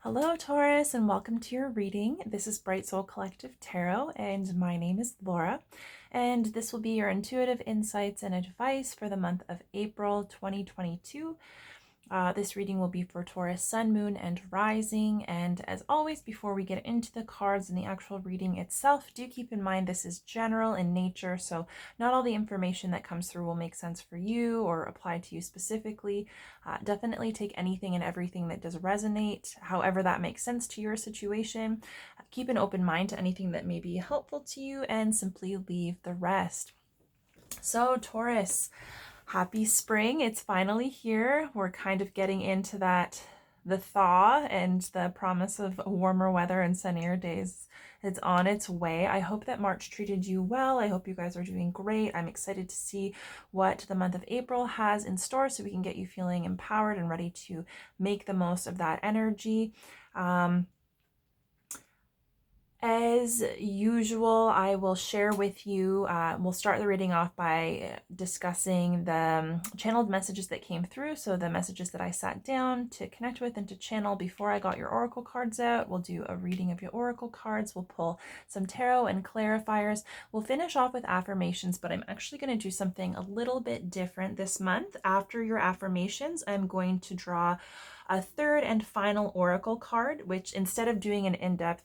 Hello, Taurus, and welcome to your reading. This is Bright Soul Collective Tarot, and my name is Laura. And this will be your intuitive insights and advice for the month of April 2022. This reading will be for Taurus, Sun, Moon, and Rising. And as always, before we get into the cards and the actual reading itself, do keep in mind this is general in nature, so not all the information that comes through will make sense for you or apply to you specifically. Definitely take anything and everything that does resonate, however that makes sense to your situation. Keep an open mind to anything that may be helpful to you and simply leave the rest. So, Taurus, happy spring. It's finally here. We're kind of getting into the thaw and the promise of warmer weather and sunnier days. It's on its way. I hope that March treated you well. I hope you guys are doing great. I'm excited to see what the month of April has in store so we can get you feeling empowered and ready to make the most of that energy. As usual, I will share with you, we'll start the reading off by discussing the channeled messages that came through. So the messages that I sat down to connect with and to channel before I got your oracle cards out. We'll do a reading of your oracle cards. We'll pull some tarot and clarifiers. We'll finish off with affirmations, but I'm actually going to do something a little bit different this month. After your affirmations, I'm going to draw a third and final oracle card, which instead of doing an in-depth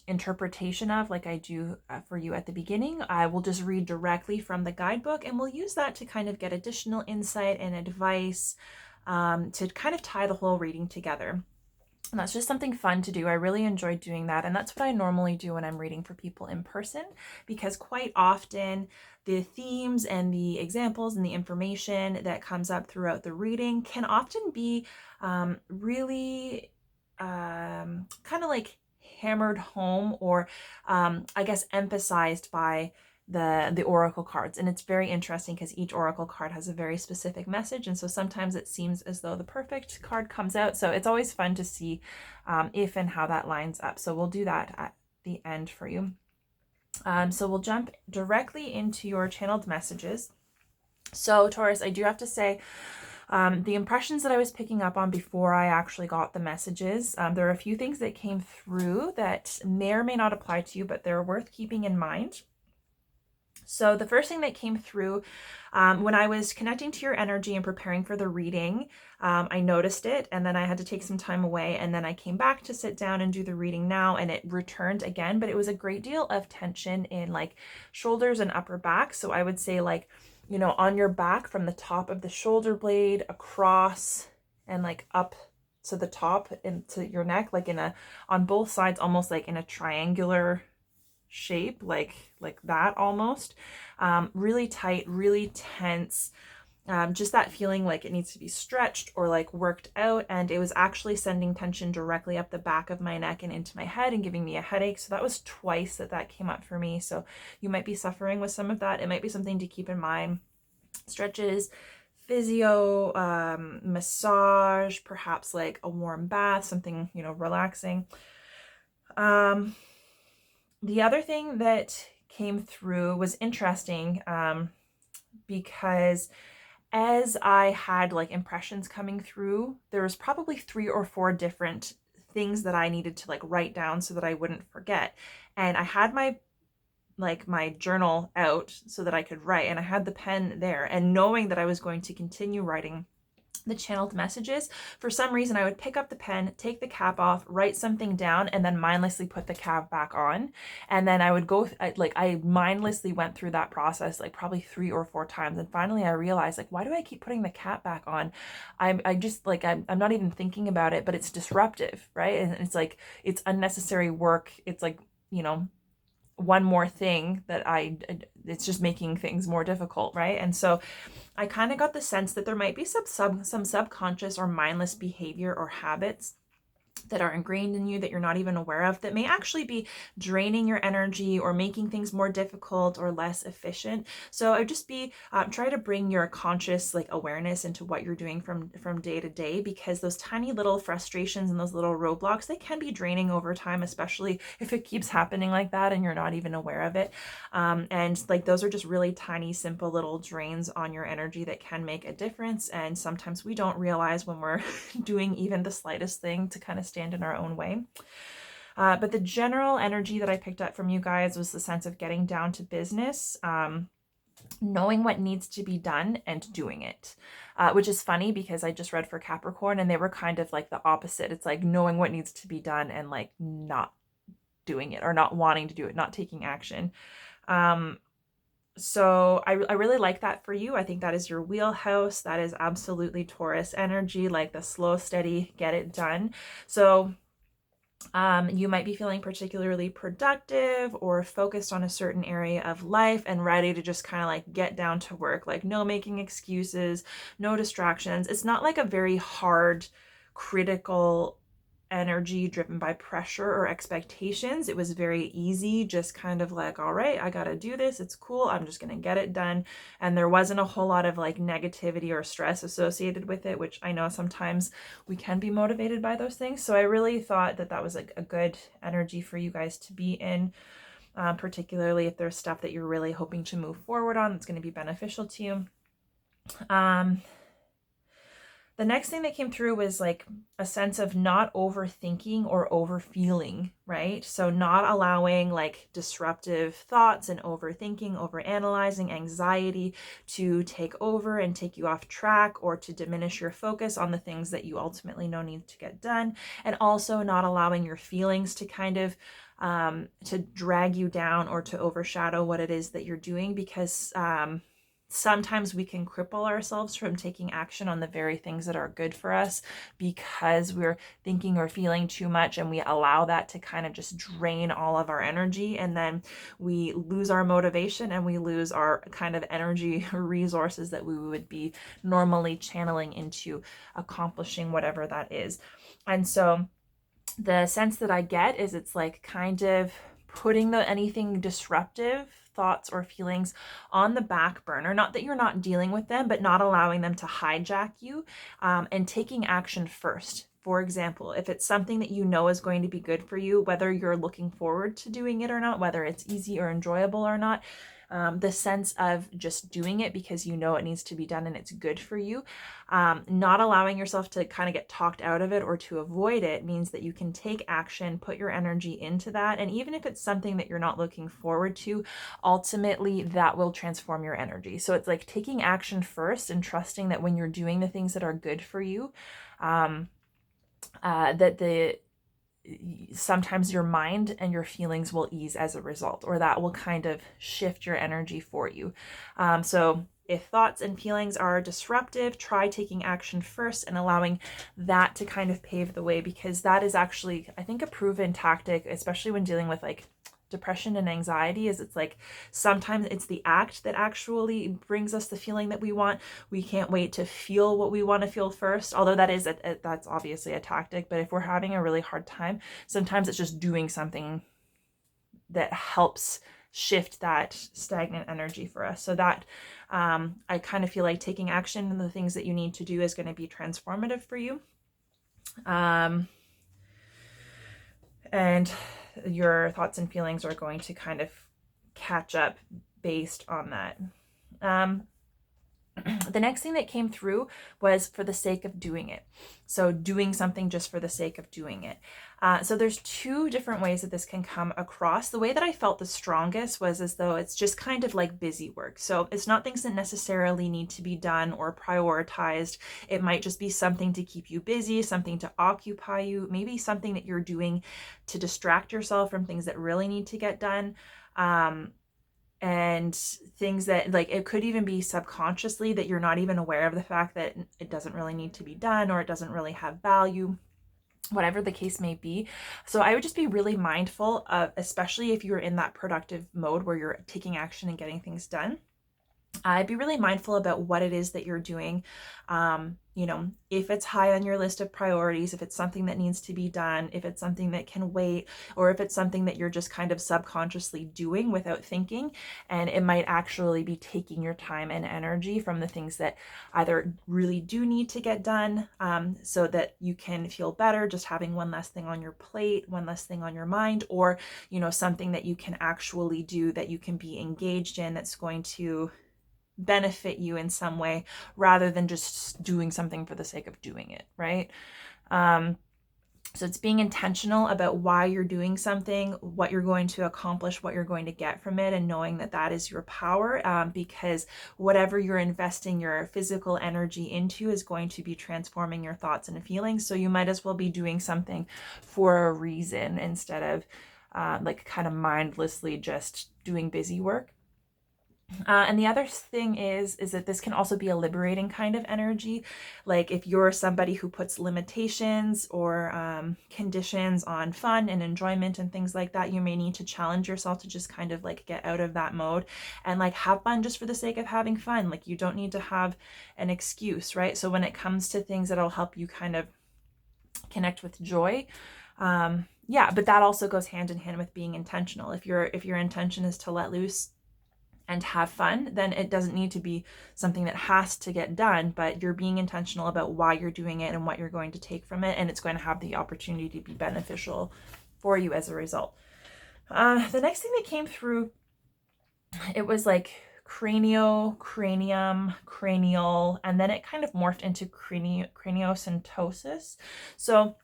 interpretation of like I do for you at the beginning, I will just read directly from the guidebook, and we'll use that to kind of get additional insight and advice to kind of tie the whole reading together. And that's just something fun to do. I really enjoy doing that. And that's what I normally do when I'm reading for people in person, because quite often the themes and the examples and the information that comes up throughout the reading can often be really kind of like hammered home or I guess emphasized by the oracle cards. And it's very interesting because each oracle card has a very specific message, and so sometimes it seems as though the perfect card comes out. So it's always fun to see if and how that lines up. So we'll do that at the end for you. So we'll jump directly into your channeled messages. So Taurus, I do have to say, the impressions that I was picking up on before I actually got the messages, there are a few things that came through that may or may not apply to you, but they're worth keeping in mind. So the first thing that came through when I was connecting to your energy and preparing for the reading, I noticed it, and then I had to take some time away, and then I came back to sit down and do the reading now, and it returned again, but it was a great deal of tension in like shoulders and upper back. So I would say like, you know, on your back from the top of the shoulder blade across and like up to the top into your neck, like on both sides, almost like in a triangular shape, like that almost. Really tight, really tense. Just that feeling like it needs to be stretched or like worked out, and it was actually sending tension directly up the back of my neck and into my head and giving me a headache. So that was twice that came up for me. So you might be suffering with some of that. It might be something to keep in mind. Stretches, physio, massage, perhaps like a warm bath, something, you know, relaxing. The other thing that came through was interesting because as I had like impressions coming through, there was probably 3 or 4 different things that I needed to like write down so that I wouldn't forget. And I had my journal out so that I could write, and I had the pen there, and knowing that I was going to continue writing the channeled messages, for some reason I would pick up the pen, take the cap off, write something down, and then mindlessly put the cap back on. And then I would go, I mindlessly went through that process like probably 3 or 4 times. And finally I realized, like, why do I keep putting the cap back on? I'm not even thinking about it, but it's disruptive, right? And it's like, it's unnecessary work. It's like, you know, one more thing that it's just making things more difficult, right? And so I kind of got the sense that there might be some subconscious or mindless behavior or habits that are ingrained in you that you're not even aware of, that may actually be draining your energy or making things more difficult or less efficient. So I would just be try to bring your conscious like awareness into what you're doing from day to day, because those tiny little frustrations and those little roadblocks, they can be draining over time, especially if it keeps happening like that and you're not even aware of it. And like those are just really tiny, simple little drains on your energy that can make a difference. And sometimes we don't realize when we're doing even the slightest thing to kind of stand in our own way. But the general energy that I picked up from you guys was the sense of getting down to business, knowing what needs to be done and doing it, which is funny because I just read for Capricorn and they were kind of like the opposite. It's like knowing what needs to be done and like not doing it or not wanting to do it, not taking action. So I really like that for you. I think that is your wheelhouse. That is absolutely Taurus energy, like the slow, steady, get it done. So you might be feeling particularly productive or focused on a certain area of life and ready to just kind of like get down to work, like no making excuses, no distractions. It's not like a very hard, critical energy driven by pressure or expectations. It was very easy, just kind of like, all right, I got to do this. It's cool. I'm just going to get it done. And there wasn't a whole lot of like negativity or stress associated with it, which I know sometimes we can be motivated by those things. So I really thought that that was like a good energy for you guys to be in, particularly if there's stuff that you're really hoping to move forward on that's going to be beneficial to you. The next thing that came through was like a sense of not overthinking or overfeeling, right? So not allowing like disruptive thoughts and overthinking, overanalyzing, anxiety to take over and take you off track or to diminish your focus on the things that you ultimately know need to get done. And also not allowing your feelings to kind of to drag you down or to overshadow what it is that you're doing, because sometimes we can cripple ourselves from taking action on the very things that are good for us because we're thinking or feeling too much, and we allow that to kind of just drain all of our energy, and then we lose our motivation and we lose our kind of energy resources that we would be normally channeling into accomplishing whatever that is. And so the sense that I get is it's like kind of putting anything disruptive thoughts or feelings on the back burner. Not that you're not dealing with them, but not allowing them to hijack you, and taking action first. For example, if it's something that you know is going to be good for you, whether you're looking forward to doing it or not, whether it's easy or enjoyable or not, the sense of just doing it because you know it needs to be done and it's good for you, not allowing yourself to kind of get talked out of it or to avoid it, means that you can take action, put your energy into that. And even if it's something that you're not looking forward to, ultimately that will transform your energy. So it's like taking action first and trusting that when you're doing the things that are good for you, that sometimes your mind and your feelings will ease as a result, or that will kind of shift your energy for you. So if thoughts and feelings are disruptive, try taking action first and allowing that to kind of pave the way, because that is actually, I think, a proven tactic, especially when dealing with like depression and anxiety. Is it's like sometimes it's the act that actually brings us the feeling that we want. We can't wait to feel what we want to feel first, although that is that's obviously a tactic. But if we're having a really hard time, sometimes it's just doing something that helps shift that stagnant energy for us. So that I kind of feel like taking action and the things that you need to do is going to be transformative for you. And your thoughts and feelings are going to kind of catch up based on that. The next thing that came through was for the sake of doing it. So doing something just for the sake of doing it. So there's two different ways that this can come across. The way that I felt the strongest was as though it's just kind of like busy work. So it's not things that necessarily need to be done or prioritized. It might just be something to keep you busy, something to occupy you, maybe something that you're doing to distract yourself from things that really need to get done. And things that, like, it could even be subconsciously that you're not even aware of the fact that it doesn't really need to be done or it doesn't really have value, whatever the case may be. So I would just be really mindful of, especially if you're in that productive mode where you're taking action and getting things done, Be really mindful about what it is that you're doing. If it's high on your list of priorities, if it's something that needs to be done, if it's something that can wait, or if it's something that you're just kind of subconsciously doing without thinking, and it might actually be taking your time and energy from the things that either really do need to get done, so that you can feel better just having one less thing on your plate, one less thing on your mind, or, something that you can actually do, that you can be engaged in, that's going to benefit you in some way, rather than just doing something for the sake of doing it, right? So it's being intentional about why you're doing something, what you're going to accomplish, what you're going to get from it, and knowing that that is your power, because whatever you're investing your physical energy into is going to be transforming your thoughts and feelings. So you might as well be doing something for a reason, instead of kind of mindlessly just doing busy work. And the other thing is that this can also be a liberating kind of energy. Like if you're somebody who puts limitations or conditions on fun and enjoyment and things like that, you may need to challenge yourself to just kind of like get out of that mode and like have fun just for the sake of having fun. Like you don't need to have an excuse, right? So when it comes to things that'll help you kind of connect with joy, but that also goes hand in hand with being intentional. If your intention is to let loose and have fun, then it doesn't need to be something that has to get done, but you're being intentional about why you're doing it and what you're going to take from it, and it's going to have the opportunity to be beneficial for you as a result. The next thing that came through, it was like cranium, cranial, and then it kind of morphed into craniosynostosis. So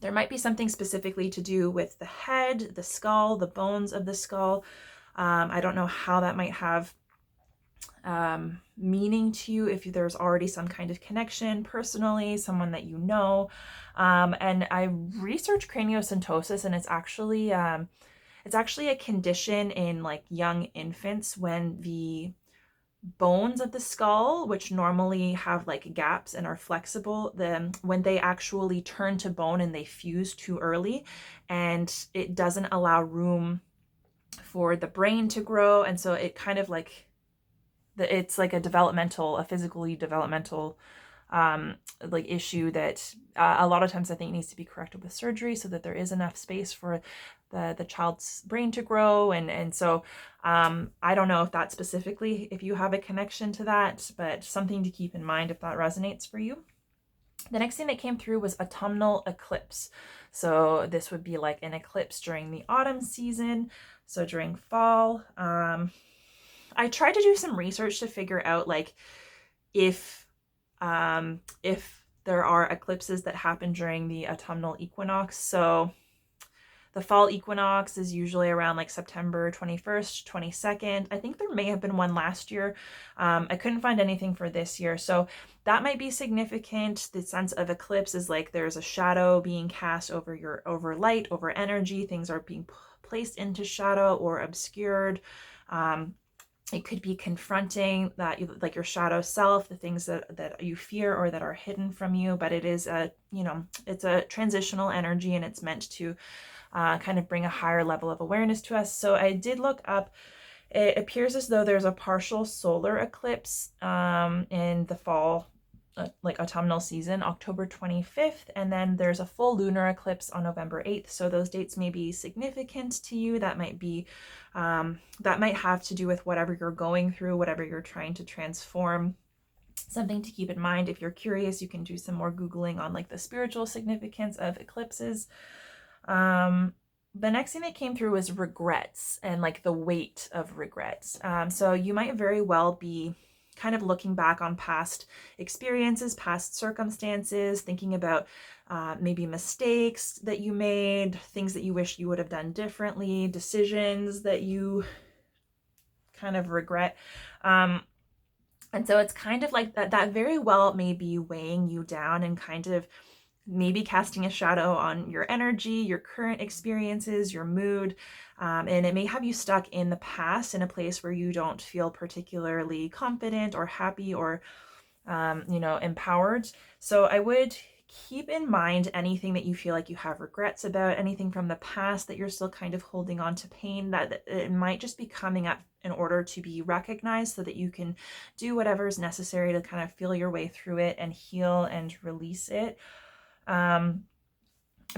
there might be something specifically to do with the head, the skull, the bones of the skull. I don't know how that might have meaning to you, if there's already some kind of connection personally, someone that you know. And I researched craniosynostosis, and it's actually a condition in like young infants when the bones of the skull, which normally have like gaps and are flexible, then when they actually turn to bone and they fuse too early, and it doesn't allow room for the brain to grow, and so it kind of like it's like a physically developmental like issue that a lot of times I think needs to be corrected with surgery, so that there is enough space for the child's brain to grow. And so I don't know if that specifically, if you have a connection to that, but something to keep in mind if that resonates for you. The next thing that came through was autumnal eclipse. So this would be like an eclipse during the autumn season, so during fall. I tried to do some research to figure out like if there are eclipses that happen during the autumnal equinox. So the fall equinox is usually around like September 21st, 22nd. I think there may have been one last year. I couldn't find anything for this year. So that might be significant. The sense of eclipse is like there's a shadow being cast over light, over energy. Things are being placed into shadow or obscured. It could be confronting that, like your shadow self, the things that you fear or that are hidden from you, but it is it's a transitional energy, and it's meant to kind of bring a higher level of awareness to us. So I did look up, it appears as though there's a partial solar eclipse in the fall, like autumnal season, October 25th, and then there's a full lunar eclipse on November 8th. So those dates may be significant to you. That might be, that might have to do with whatever you're going through, whatever you're trying to transform. Something to keep in mind. If you're curious, you can do some more Googling on like the spiritual significance of eclipses. The next thing that came through was regrets and like the weight of regrets. So you might very well be kind of looking back on past experiences, past circumstances, thinking about maybe mistakes that you made, things that you wish you would have done differently, decisions that you kind of regret. And so it's kind of like that very well may be weighing you down and kind of maybe casting a shadow on your energy, your current experiences, your mood, and it may have you stuck in the past in a place where you don't feel particularly confident or happy or, empowered. So I would keep in mind anything that you feel like you have regrets about, anything from the past that you're still kind of holding on to pain, that it might just be coming up in order to be recognized so that you can do whatever is necessary to kind of feel your way through it and heal and release it.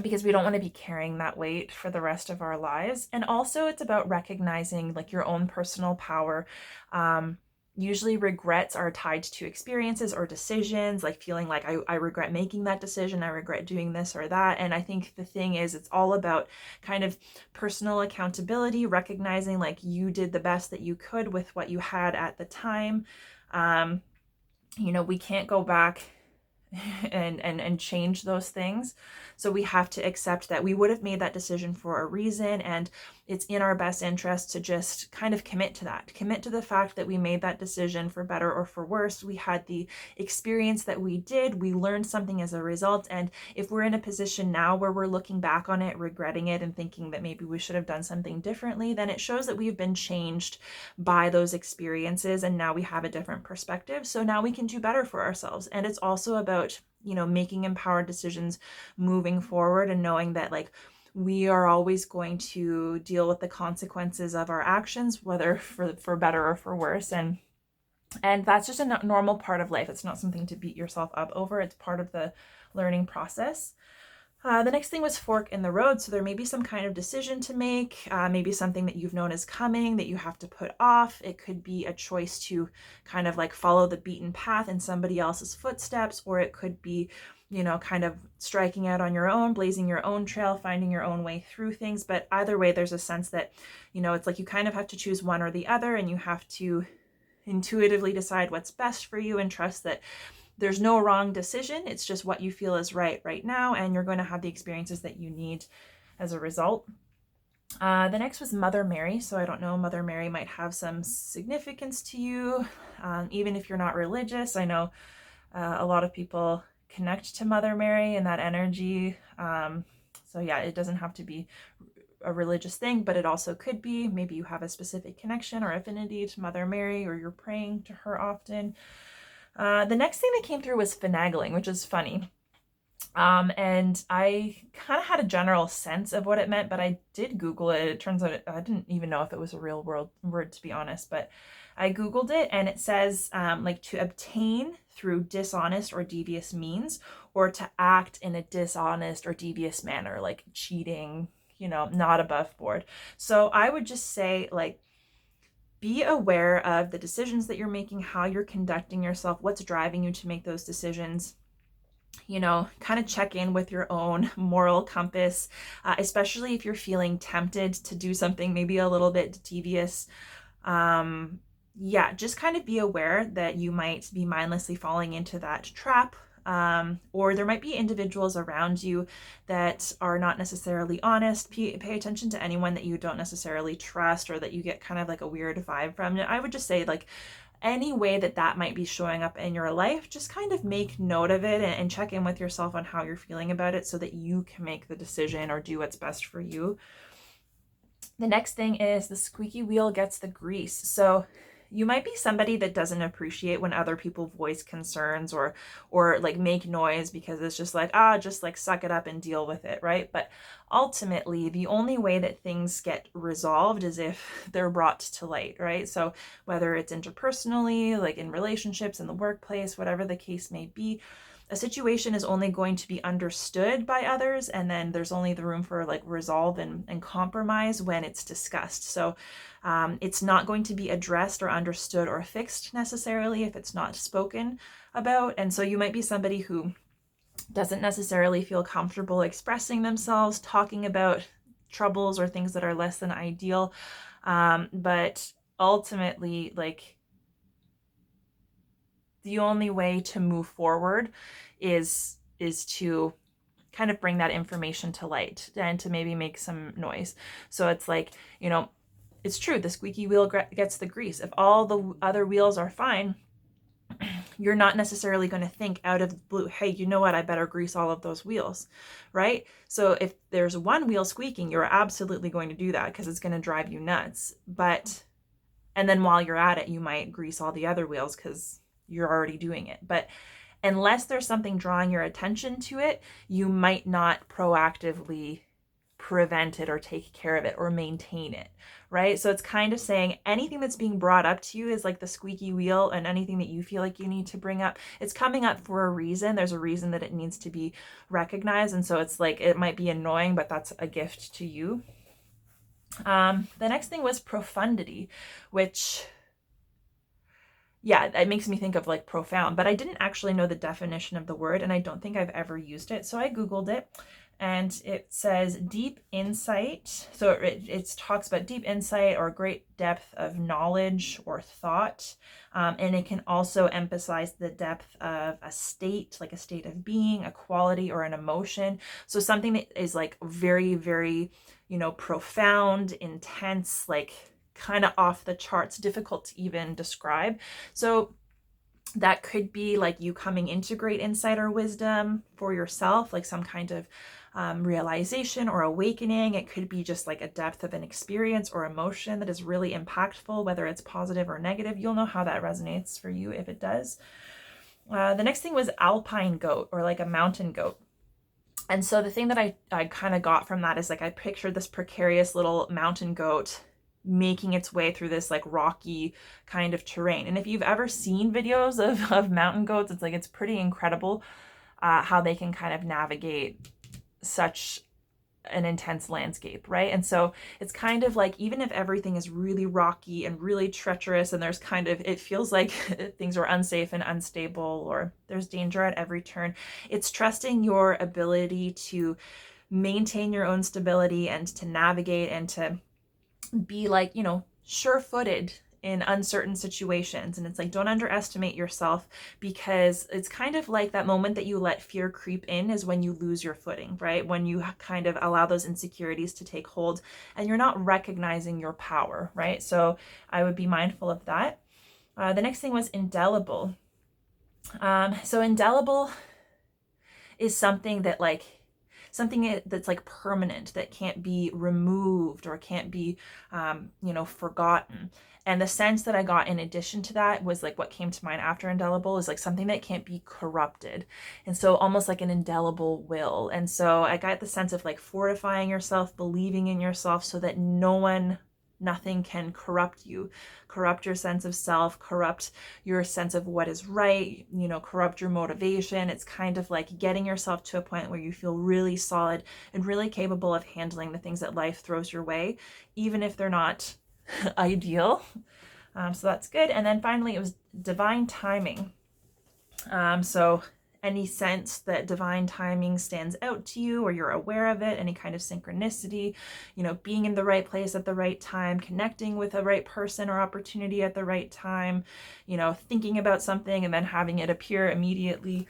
Because we don't want to be carrying that weight for the rest of our lives. And also it's about recognizing like your own personal power. Usually regrets are tied to experiences or decisions, like feeling like I regret making that decision, I regret doing this or that. And I think the thing is, it's all about kind of personal accountability, recognizing like you did the best that you could with what you had at the time. We can't go back and change those things. So we have to accept that we would have made that decision for a reason, and it's in our best interest to just kind of commit to the fact that we made that decision for better or for worse. We had the experience that we did, we learned something as a result. And if we're in a position now where we're looking back on it, regretting it, and thinking that maybe we should have done something differently, then it shows that we've been changed by those experiences, and now we have a different perspective. So now we can do better for ourselves. And it's also about making empowered decisions moving forward, and knowing that like we are always going to deal with the consequences of our actions, whether for better or for worse. And that's just a normal part of life. It's not something to beat yourself up over. It's part of the learning process. The next thing was fork in the road. So there may be some kind of decision to make, maybe something that you've known is coming that you have to put off. It could be a choice to kind of like follow the beaten path in somebody else's footsteps, or it could be, kind of striking out on your own, blazing your own trail, finding your own way through things. But either way, there's a sense that, it's like you kind of have to choose one or the other, and you have to intuitively decide what's best for you and trust that there's no wrong decision. It's just what you feel is right now, and you're going to have the experiences that you need as a result. The next was Mother Mary. So I don't know, Mother Mary might have some significance to you, even if you're not religious. I know a lot of people connect to Mother Mary and that energy. So yeah, it doesn't have to be a religious thing, but it also could be. Maybe you have a specific connection or affinity to Mother Mary, or you're praying to her often. The next thing that came through was finagling, which is funny. And I kind of had a general sense of what it meant, but I did Google it. It turns out I didn't even know if it was a real word, to be honest, but I Googled it, and it says like to obtain through dishonest or devious means, or to act in a dishonest or devious manner, like cheating, not above board. So I would just say, like, be aware of the decisions that you're making, how you're conducting yourself, what's driving you to make those decisions. Kind of check in with your own moral compass, especially if you're feeling tempted to do something maybe a little bit devious. Just kind of be aware that you might be mindlessly falling into that trap. Or there might be individuals around you that are not necessarily honest. Pay attention to anyone that you don't necessarily trust, or that you get kind of like a weird vibe from. And I would just say, like, any way that might be showing up in your life, just kind of make note of it and check in with yourself on how you're feeling about it, so that you can make the decision or do what's best for you. The next thing is the squeaky wheel gets the grease. So you might be somebody that doesn't appreciate when other people voice concerns or like make noise, because it's just like, just like suck it up and deal with it, right? But ultimately, the only way that things get resolved is if they're brought to light, right? So whether it's interpersonally, like in relationships, in the workplace, whatever the case may be, a situation is only going to be understood by others, and then there's only the room for like resolve and compromise when it's discussed. So it's not going to be addressed or understood or fixed necessarily if it's not spoken about. And so you might be somebody who doesn't necessarily feel comfortable expressing themselves, talking about troubles or things that are less than ideal. But ultimately, like, the only way to move forward is to kind of bring that information to light and to maybe make some noise. So it's like, it's true, the squeaky wheel gets the grease. If all the other wheels are fine, you're not necessarily going to think out of the blue, hey, you know what, I better grease all of those wheels, right? So if there's one wheel squeaking, you're absolutely going to do that because it's going to drive you nuts. And then while you're at it, you might grease all the other wheels because you're already doing it. But unless there's something drawing your attention to it, you might not proactively prevent it or take care of it or maintain it, right? So it's kind of saying anything that's being brought up to you is like the squeaky wheel, and anything that you feel like you need to bring up, it's coming up for a reason. There's a reason that it needs to be recognized. And so it's like, it might be annoying, but that's a gift to you. The next thing was profundity, which, yeah, it makes me think of like profound, but I didn't actually know the definition of the word, and I don't think I've ever used it. So I Googled it, and it says deep insight. So it talks about deep insight or great depth of knowledge or thought. And it can also emphasize the depth of a state, like a state of being, a quality, or an emotion. So something that is like very, very, profound, intense, like kind of off the charts, difficult to even describe. So that could be like you coming into great insight or wisdom for yourself, like some kind of realization or awakening. It could be just like a depth of an experience or emotion that is really impactful, whether it's positive or negative. You'll know how that resonates for you if it does. The next thing was Alpine Goat, or like a mountain goat. And so the thing that I kind of got from that is like I pictured this precarious little mountain goat making its way through this like rocky kind of terrain. And if you've ever seen videos of mountain goats, it's like, it's pretty incredible how they can kind of navigate such an intense landscape, right? And so it's kind of like, even if everything is really rocky and really treacherous, and there's kind of, it feels like things are unsafe and unstable, or there's danger at every turn, it's trusting your ability to maintain your own stability and to navigate and to be like, sure-footed in uncertain situations. And it's like, don't underestimate yourself, because it's kind of like that moment that you let fear creep in is when you lose your footing, right? When you kind of allow those insecurities to take hold and you're not recognizing your power, right? So I would be mindful of that. The next thing was indelible. So indelible is something that that's like permanent, that can't be removed or can't be, forgotten. And the sense that I got in addition to that was like, what came to mind after indelible is like something that can't be corrupted. And so almost like an indelible will. And so I got the sense of like fortifying yourself, believing in yourself, so that nothing can corrupt you, corrupt your sense of self, corrupt your sense of what is right, corrupt your motivation. It's kind of like getting yourself to a point where you feel really solid and really capable of handling the things that life throws your way, even if they're not ideal. So that's good. And then finally, it was divine timing. So any sense that divine timing stands out to you, or you're aware of it, any kind of synchronicity, being in the right place at the right time, connecting with the right person or opportunity at the right time, thinking about something and then having it appear immediately.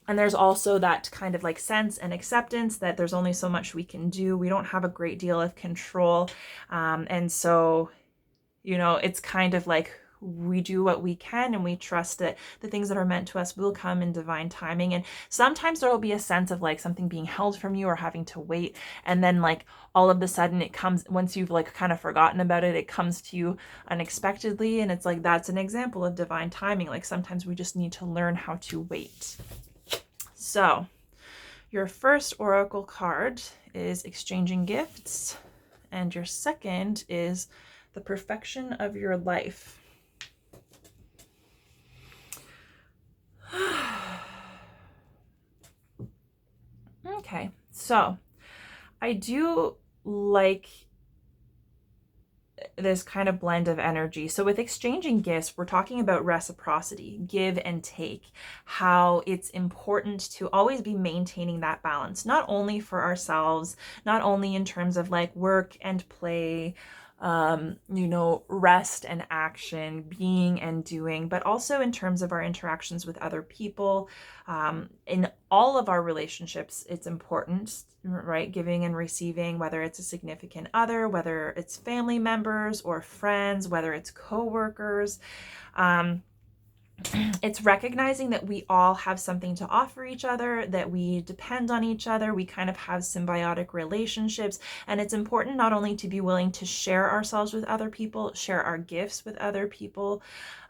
And there's also that kind of like sense and acceptance that there's only so much we can do. We don't have a great deal of control. And so, it's kind of like, we do what we can, and we trust that the things that are meant to us will come in divine timing. And sometimes there will be a sense of like something being held from you or having to wait. And then like all of a sudden it comes, once you've like kind of forgotten about it, it comes to you unexpectedly. And it's like, that's an example of divine timing. Like sometimes we just need to learn how to wait. So your first oracle card is exchanging gifts, and your second is the perfection of your life. Okay, so I do like this kind of blend of energy. So with exchanging gifts, we're talking about reciprocity, give and take, how it's important to always be maintaining that balance, not only for ourselves, not only in terms of like work and play, rest and action, being and doing, but also in terms of our interactions with other people. In all of our relationships, it's important, right? Giving and receiving, whether it's a significant other, whether it's family members or friends, whether it's coworkers. it's recognizing that we all have something to offer each other, that we depend on each other, we kind of have symbiotic relationships, and it's important not only to be willing to share ourselves with other people, share our gifts with other people,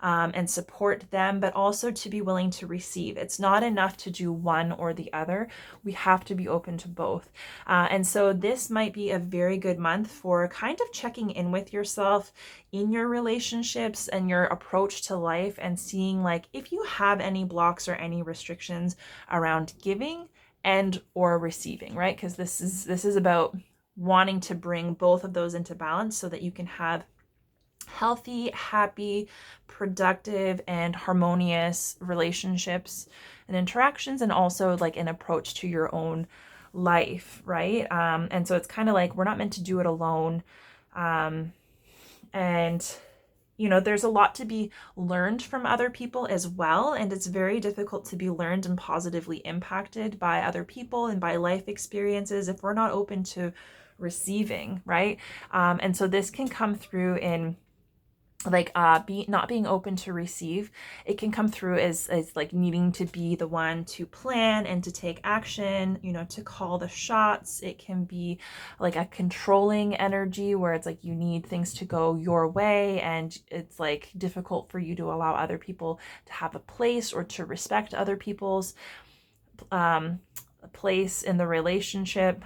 and support them, but also to be willing to receive. It's not enough to do one or the other. We have to be open to both. And so this might be a very good month for kind of checking in with yourself in your relationships and your approach to life, and seeing like if you have any blocks or any restrictions around giving and or receiving, right? Because this is about wanting to bring both of those into balance so that you can have healthy, happy, productive, and harmonious relationships and interactions, and also like an approach to your own life, right? And so it's kind of like we're not meant to do it alone. And there's a lot to be learned from other people as well, and it's very difficult to be learned and positively impacted by other people and by life experiences if we're not open to receiving, right? And so this can come through in like not being open to receive. It can come through as like needing to be the one to plan and to take action, to call the shots. It can be like a controlling energy where it's like you need things to go your way, and it's like difficult for you to allow other people to have a place or to respect other people's place in the relationship.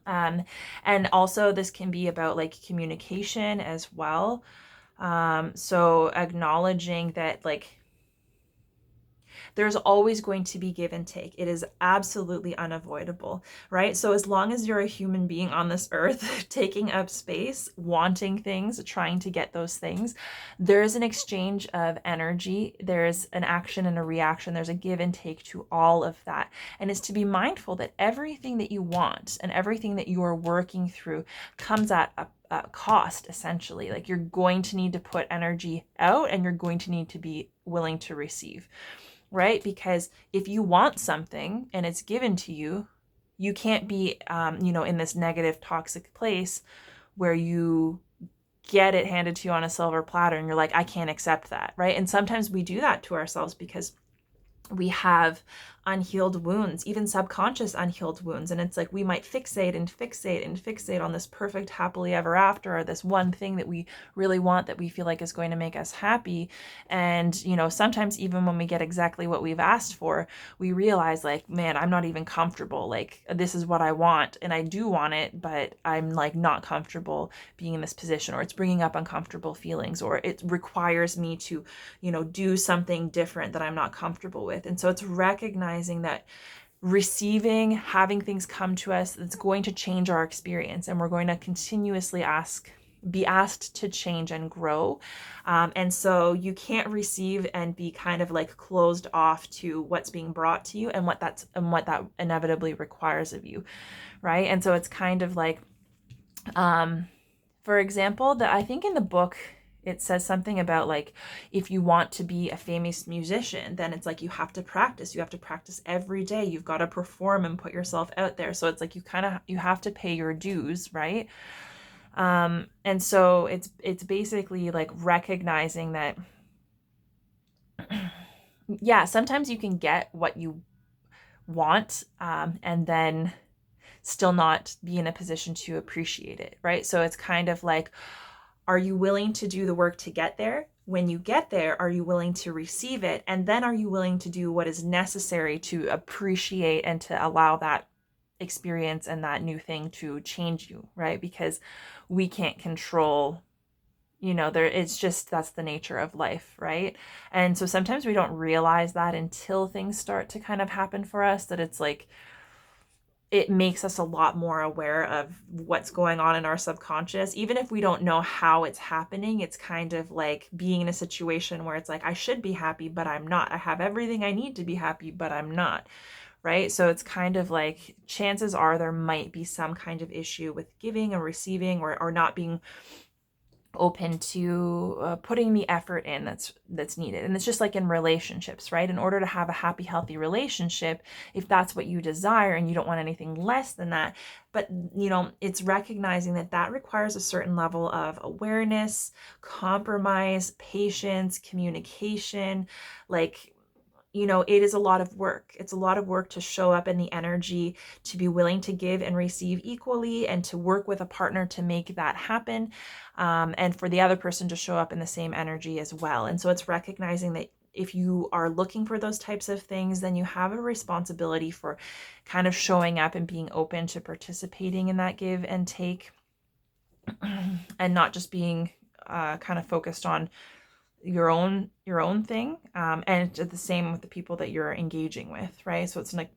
And also this can be about like communication as well. So acknowledging that like there's always going to be give and take. It is absolutely unavoidable, right? So as long as you're a human being on this earth, taking up space, wanting things, trying to get those things, there's an exchange of energy. There's an action and a reaction. There's a give and take to all of that. And it's to be mindful that everything that you want and everything that you are working through comes at a cost, essentially. Like you're going to need to put energy out, and you're going to need to be willing to receive, right? Because if you want something and it's given to you, you can't be, in this negative, toxic place where you get it handed to you on a silver platter and you're like, I can't accept that, right? And sometimes we do that to ourselves because we have unhealed wounds, even subconscious unhealed wounds. And it's like we might fixate on this perfect happily ever after, or this one thing that we really want that we feel like is going to make us happy. And, sometimes even when we get exactly what we've asked for, we realize like, man, I'm not even comfortable. Like, this is what I want and I do want it, but I'm like not comfortable being in this position, or it's bringing up uncomfortable feelings, or it requires me to, do something different that I'm not comfortable with. And so it's recognizing that receiving, having things come to us, it's going to change our experience, and we're going to continuously be asked to change and grow. And so you can't receive and be kind of like closed off to what's being brought to you and what that inevitably requires of you, right? And so it's kind of like, for example, that I think in the book it says something about like, if you want to be a famous musician, then it's like you have to practice every day. You've got to perform and put yourself out there. So it's like you have to pay your dues, right? And so it's basically like recognizing that yeah, sometimes you can get what you want, and then still not be in a position to appreciate it, right? So it's kind of like, are you willing to do the work to get there? When you get there, are you willing to receive it? And then are you willing to do what is necessary to appreciate and to allow that experience and that new thing to change you, right? Because we can't control, it's just, that's the nature of life, right? And so sometimes we don't realize that until things start to kind of happen for us, that it's like, it makes us a lot more aware of what's going on in our subconscious. Even if we don't know how it's happening, it's kind of like being in a situation where it's like, I should be happy, but I'm not. I have everything I need to be happy, but I'm not, right? So it's kind of like, chances are there might be some kind of issue with giving or receiving, or not being open to putting the effort in that's needed. And it's just like in relationships, right? In order to have a happy, healthy relationship, if that's what you desire and you don't want anything less than that, but it's recognizing that that requires a certain level of awareness, compromise, patience, communication. Like, it is a lot of work. It's a lot of work to show up in the energy, to be willing to give and receive equally, and to work with a partner to make that happen. And for the other person to show up in the same energy as well. And so it's recognizing that if you are looking for those types of things, then you have a responsibility for kind of showing up and being open to participating in that give and take, and not just being kind of focused on your own thing, and the same with the people that you're engaging with, right? So it's like,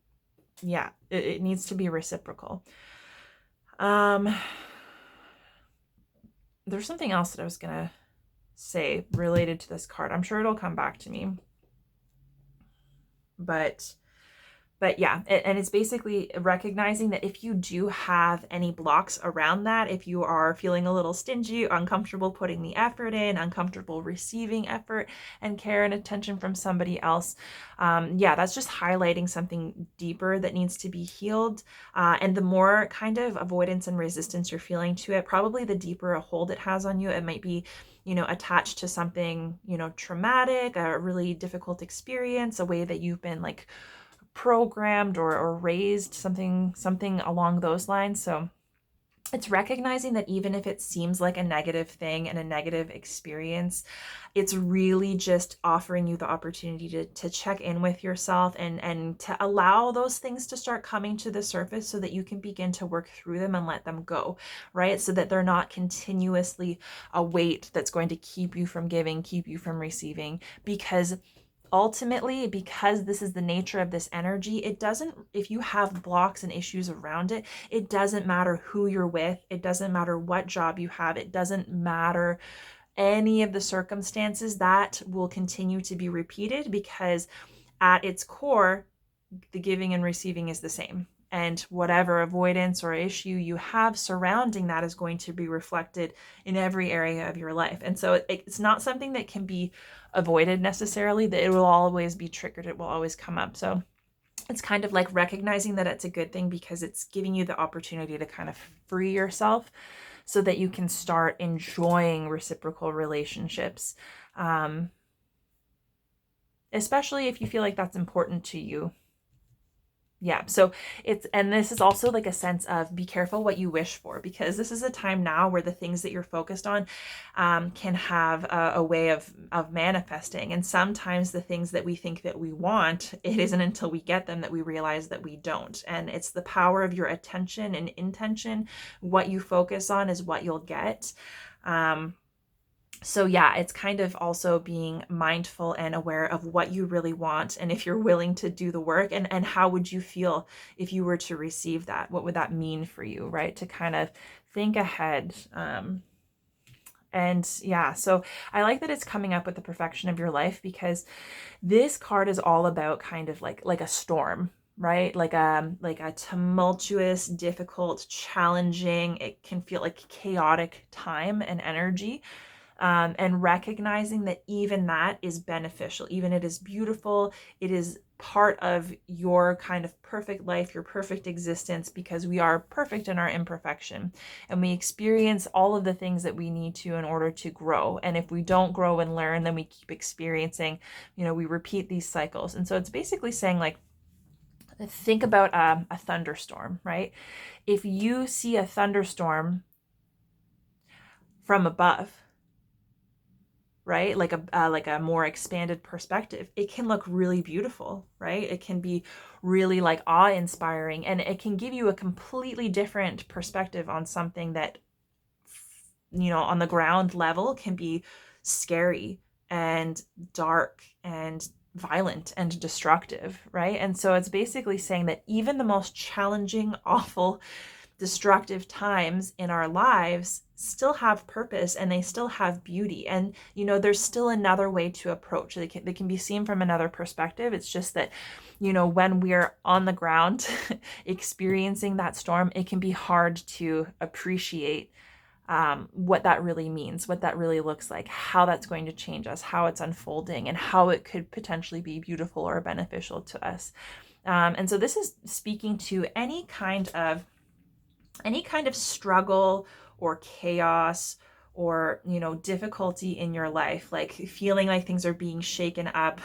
yeah, it needs to be reciprocal. There's something else that I was gonna say related to this card. I'm sure it'll come back to me, but yeah, and it's basically recognizing that if you do have any blocks around that, if you are feeling a little stingy, uncomfortable putting the effort in, uncomfortable receiving effort and care and attention from somebody else, that's just highlighting something deeper that needs to be healed. And the more kind of avoidance and resistance you're feeling to it, probably the deeper a hold it has on you. It might be attached to something, traumatic, a really difficult experience, a way that you've been like programmed or raised, something along those lines. So it's recognizing that even if it seems like a negative thing and a negative experience, it's really just offering you the opportunity to check in with yourself and to allow those things to start coming to the surface so that you can begin to work through them and let them go, right? So that they're not continuously a weight that's going to keep you from giving, keep you from receiving, because ultimately, because this is the nature of this energy, it doesn't, if you have blocks and issues around it, it doesn't matter who you're with. It doesn't matter what job you have. It doesn't matter any of the circumstances. That will continue to be repeated because at its core, the giving and receiving is the same. And whatever avoidance or issue you have surrounding that is going to be reflected in every area of your life. And so it's not something that can be avoided necessarily, that it will always be triggered. It will always come up. So it's kind of like recognizing that it's a good thing because it's giving you the opportunity to kind of free yourself so that you can start enjoying reciprocal relationships. Especially if you feel like that's important to you. Yeah, so and this is also like a sense of be careful what you wish for, because this is a time now where the things that you're focused on can have a way of manifesting. And sometimes the things that we think that we want, it isn't until we get them that we realize that we don't. And it's the power of your attention and intention. What you focus on is what you'll get. So yeah, it's kind of also being mindful and aware of what you really want, and if you're willing to do the work, and how would you feel if you were to receive that? What would that mean for you, right? To kind of think ahead. And yeah, so I like that it's coming up with the perfection of your life, because this card is all about kind of like a storm, right? Like a tumultuous, difficult, challenging, it can feel like chaotic time and energy. And recognizing that even that is beneficial, even it is beautiful, it is part of your kind of perfect life, your perfect existence, because we are perfect in our imperfection, and we experience all of the things that we need to in order to grow. And if we don't grow and learn, then we keep experiencing, we repeat these cycles. And so it's basically saying, like, think about a thunderstorm, right? If you see a thunderstorm from above, right? Like a more expanded perspective, it can look really beautiful, right? It can be really like awe-inspiring, and it can give you a completely different perspective on something that, on the ground level can be scary and dark and violent and destructive, right? And so it's basically saying that even the most challenging, awful, destructive times in our lives still have purpose, and they still have beauty. And, there's still another way to approach. They can be seen from another perspective. It's just that, when we're on the ground experiencing that storm, it can be hard to appreciate what that really means, what that really looks like, how that's going to change us, how it's unfolding, and how it could potentially be beautiful or beneficial to us. And so this is speaking to any kind of struggle or chaos or, difficulty in your life, like feeling like things are being shaken up,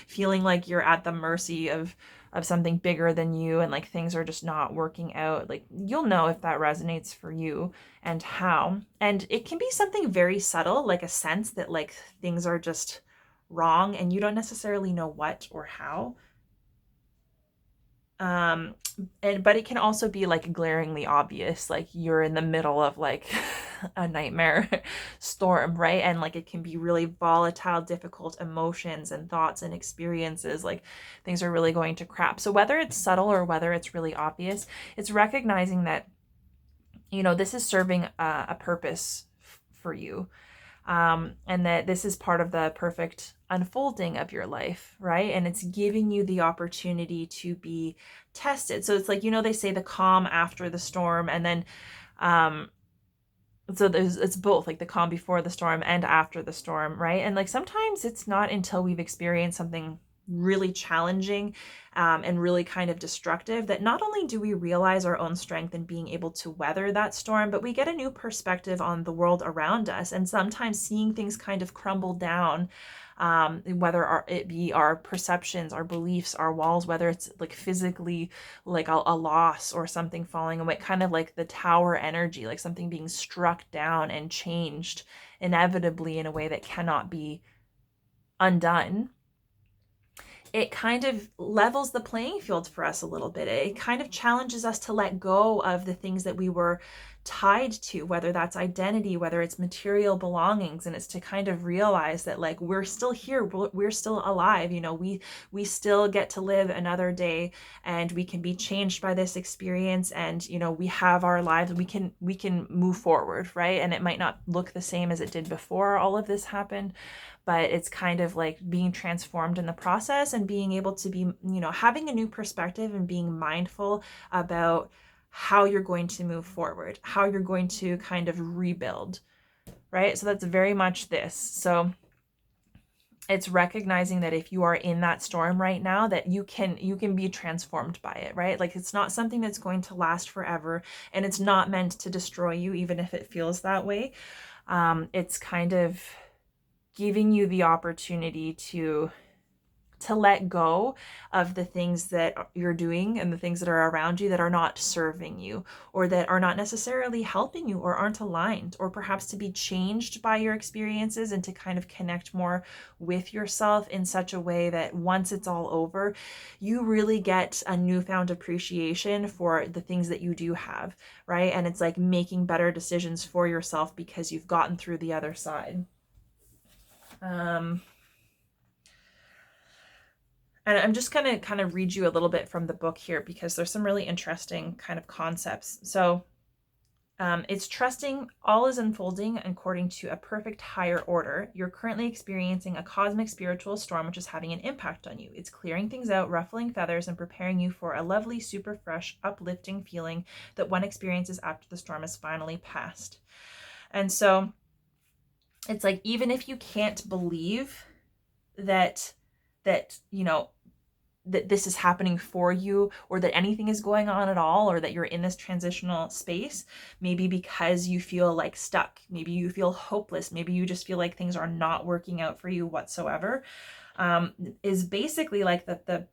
feeling like you're at the mercy of something bigger than you, and like things are just not working out. Like, you'll know if that resonates for you and how. And it can be something very subtle, like a sense that like things are just wrong and you don't necessarily know what or how. But it can also be like glaringly obvious, like you're in the middle of like a nightmare storm, right? And like it can be really volatile, difficult emotions and thoughts and experiences, like things are really going to crap. So whether it's subtle or whether it's really obvious, it's recognizing that, this is serving a purpose for you. And that this is part of the perfect unfolding of your life, right? And it's giving you the opportunity to be tested. So it's like, they say the calm after the storm, and then so it's both, like the calm before the storm and after the storm, right? And like sometimes it's not until we've experienced something really challenging and really kind of destructive that not only do we realize our own strength in being able to weather that storm, but we get a new perspective on the world around us. And sometimes seeing things kind of crumble down, whether it be our perceptions, our beliefs, our walls, whether it's like physically like a loss or something falling away, kind of like the tower energy, like something being struck down and changed inevitably in a way that cannot be undone. It kind of levels the playing field for us a little bit. It kind of challenges us to let go of the things that we were tied to, whether that's identity, whether it's material belongings. And it's to kind of realize that like we're still here, we're still alive, we still get to live another day, and we can be changed by this experience, and we have our lives, we can move forward, right? And it might not look the same as it did before all of this happened, but it's kind of like being transformed in the process and being able to be, having a new perspective and being mindful about how you're going to move forward, how you're going to kind of rebuild, right? So that's very much this. So it's recognizing that if you are in that storm right now, that you can be transformed by it, right? Like it's not something that's going to last forever, and it's not meant to destroy you, even if it feels that way. It's kind of giving you the opportunity to let go of the things that you're doing and the things that are around you that are not serving you, or that are not necessarily helping you, or aren't aligned, or perhaps to be changed by your experiences, and to kind of connect more with yourself in such a way that once it's all over, you really get a newfound appreciation for the things that you do have, right? And it's like making better decisions for yourself because you've gotten through the other side. And I'm just going to kind of read you a little bit from the book here, because there's some really interesting kind of concepts. So it's trusting all is unfolding according to a perfect higher order. You're currently experiencing a cosmic spiritual storm, which is having an impact on you. It's clearing things out, ruffling feathers, and preparing you for a lovely, super fresh, uplifting feeling that one experiences after the storm is finally passed. And so it's like, even if you can't believe that that this is happening for you, or that anything is going on at all, or that you're in this transitional space, maybe because you feel like stuck, maybe you feel hopeless, maybe you just feel like things are not working out for you whatsoever, is basically like the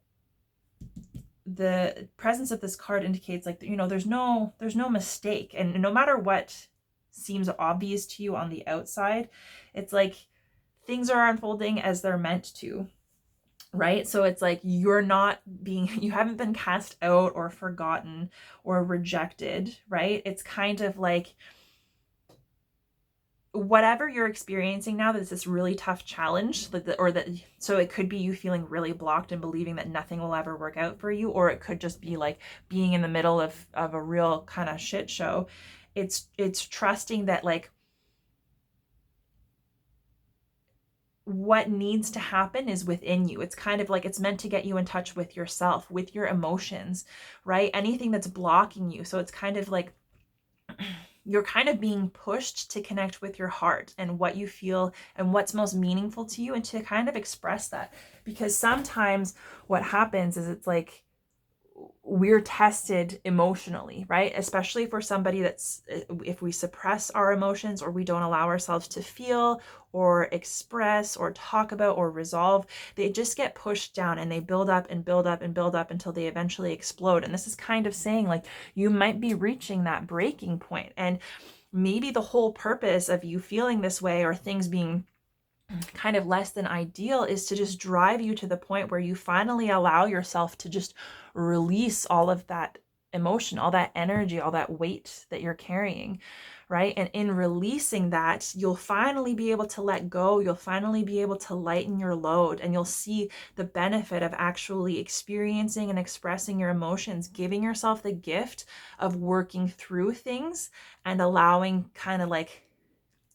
presence of this card indicates like, there's no mistake. And no matter what seems obvious to you on the outside, it's like things are unfolding as they're meant to. Right? So it's like you haven't been cast out or forgotten or rejected, right? It's kind of like whatever you're experiencing now, that's this really tough challenge, so it could be you feeling really blocked and believing that nothing will ever work out for you, or it could just be like being in the middle of a real kind of shit show. It's trusting that like what needs to happen is within you. It's kind of like it's meant to get you in touch with yourself, with your emotions, right? Anything that's blocking you. So it's kind of like you're kind of being pushed to connect with your heart and what you feel and what's most meaningful to you, and to kind of express that. Because sometimes what happens is it's like we're tested emotionally, right? Especially for somebody that's, if we suppress our emotions or we don't allow ourselves to feel or express or talk about or resolve, they just get pushed down and they build up and build up and build up until they eventually explode. And this is kind of saying like you might be reaching that breaking point, and maybe the whole purpose of you feeling this way or things being kind of less than ideal is to just drive you to the point where you finally allow yourself to just release all of that emotion, all that energy, all that weight that you're carrying, right? And in releasing that, you'll finally be able to let go. You'll finally be able to lighten your load, and you'll see the benefit of actually experiencing and expressing your emotions, giving yourself the gift of working through things and allowing kind of like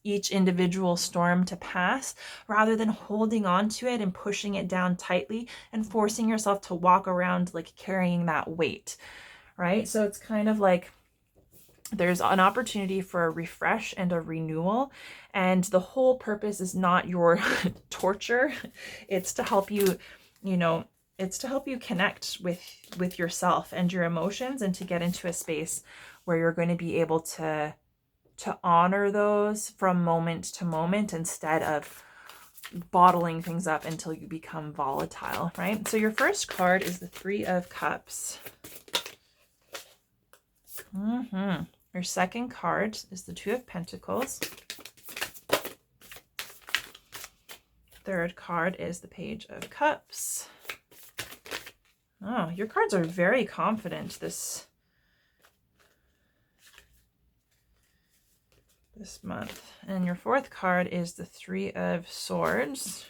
each individual storm to pass, rather than holding on to it and pushing it down tightly and forcing yourself to walk around like carrying that weight, right? So it's kind of like there's an opportunity for a refresh and a renewal, and the whole purpose is not your torture. It's to help you, it's to help you connect with yourself and your emotions, and to get into a space where you're going to be able to honor those from moment to moment, instead of bottling things up until you become volatile, right? So your first card is the Three of Cups. Your second card is the Two of Pentacles. Third card is the Page of Cups. Oh, your cards are very confident this month. And your fourth card is the Three of Swords.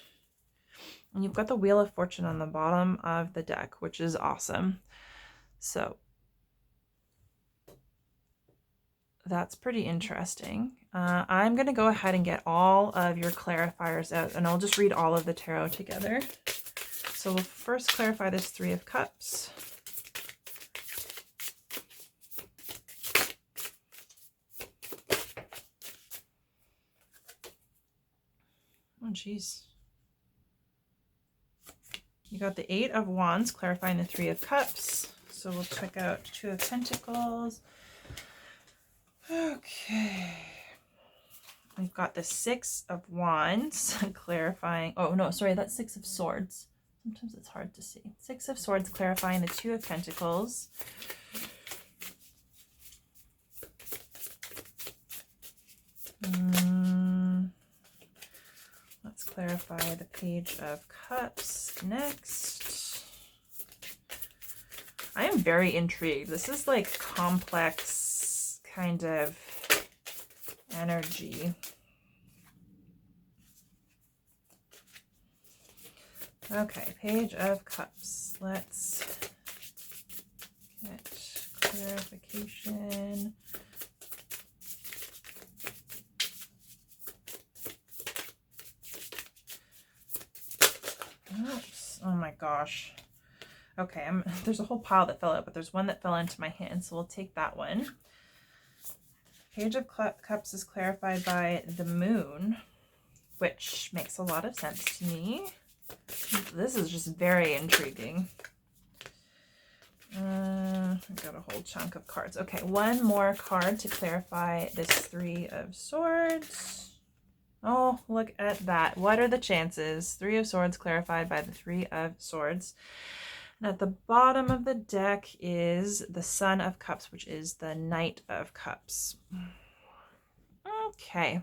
And you've got the Wheel of Fortune on the bottom of the deck, which is awesome. So that's pretty interesting. I'm going to go ahead and get all of your clarifiers out, and I'll just read all of the tarot together. So we'll first clarify this Three of Cups. Oh, geez. You got the Eight of Wands, clarifying the Three of Cups. So we'll check out Two of Pentacles. Okay. We've got the Six of Wands, clarifying... Oh, no, sorry, that's Six of Swords. Sometimes it's hard to see. Six of Swords, clarifying the Two of Pentacles. Let's clarify the Page of Cups next. I am very intrigued. This is like complex kind of energy. Okay, Page of Cups. Let's get clarification. Oops. Oh my gosh. Okay, there's a whole pile that fell out, but there's one that fell into my hand, so we'll take that one. Page of Cups is clarified by the Moon, which makes a lot of sense to me. This is just very intriguing. I've got a whole chunk of cards. Okay, one more card to clarify this Three of Swords. Oh, look at that. What are the chances? Three of Swords clarified by the Three of Swords. And at the bottom of the deck is the Son of Cups, which is the Knight of Cups. Okay.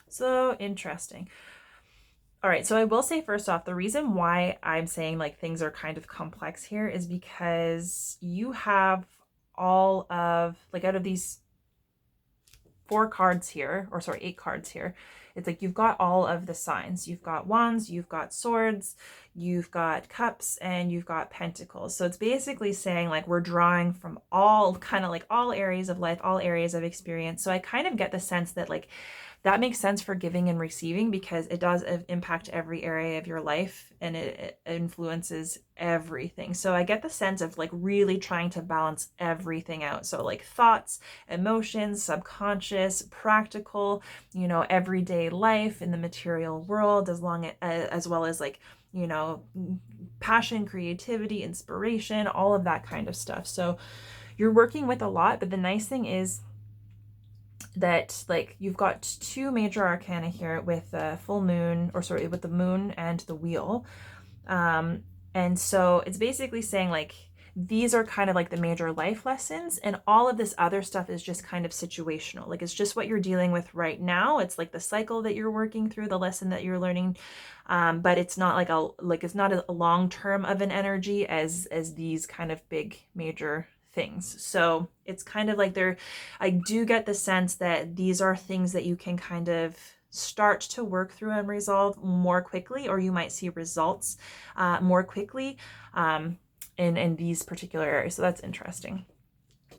So interesting. All right, so I will say first off, the reason why I'm saying like things are kind of complex here is because you have all of, like, out of these 4 cards here, or sorry, 8 cards here, it's like you've got all of the signs. You've got Wands, you've got Swords, you've got Cups, and you've got Pentacles. So it's basically saying like we're drawing from all kind of like all areas of life, all areas of experience. So I kind of get the sense that like that makes sense for giving and receiving because it does impact every area of your life and it influences everything. So I get the sense of like really trying to balance everything out. So like thoughts, emotions, subconscious, practical, everyday life in the material world, as well as like, passion, creativity, inspiration, all of that kind of stuff. So you're working with a lot, but the nice thing is that like you've got two major arcana here with the full moon, or sorry, with the moon and the wheel. And so it's basically saying like these are kind of like the major life lessons, and all of this other stuff is just kind of situational. Like it's just what you're dealing with right now. It's like the cycle that you're working through, the lesson that you're learning. But it's not it's not a long term of an energy as these kind of big major things. So it's kind of like I do get the sense that these are things that you can kind of start to work through and resolve more quickly, or you might see results more quickly in these particular areas. So that's interesting.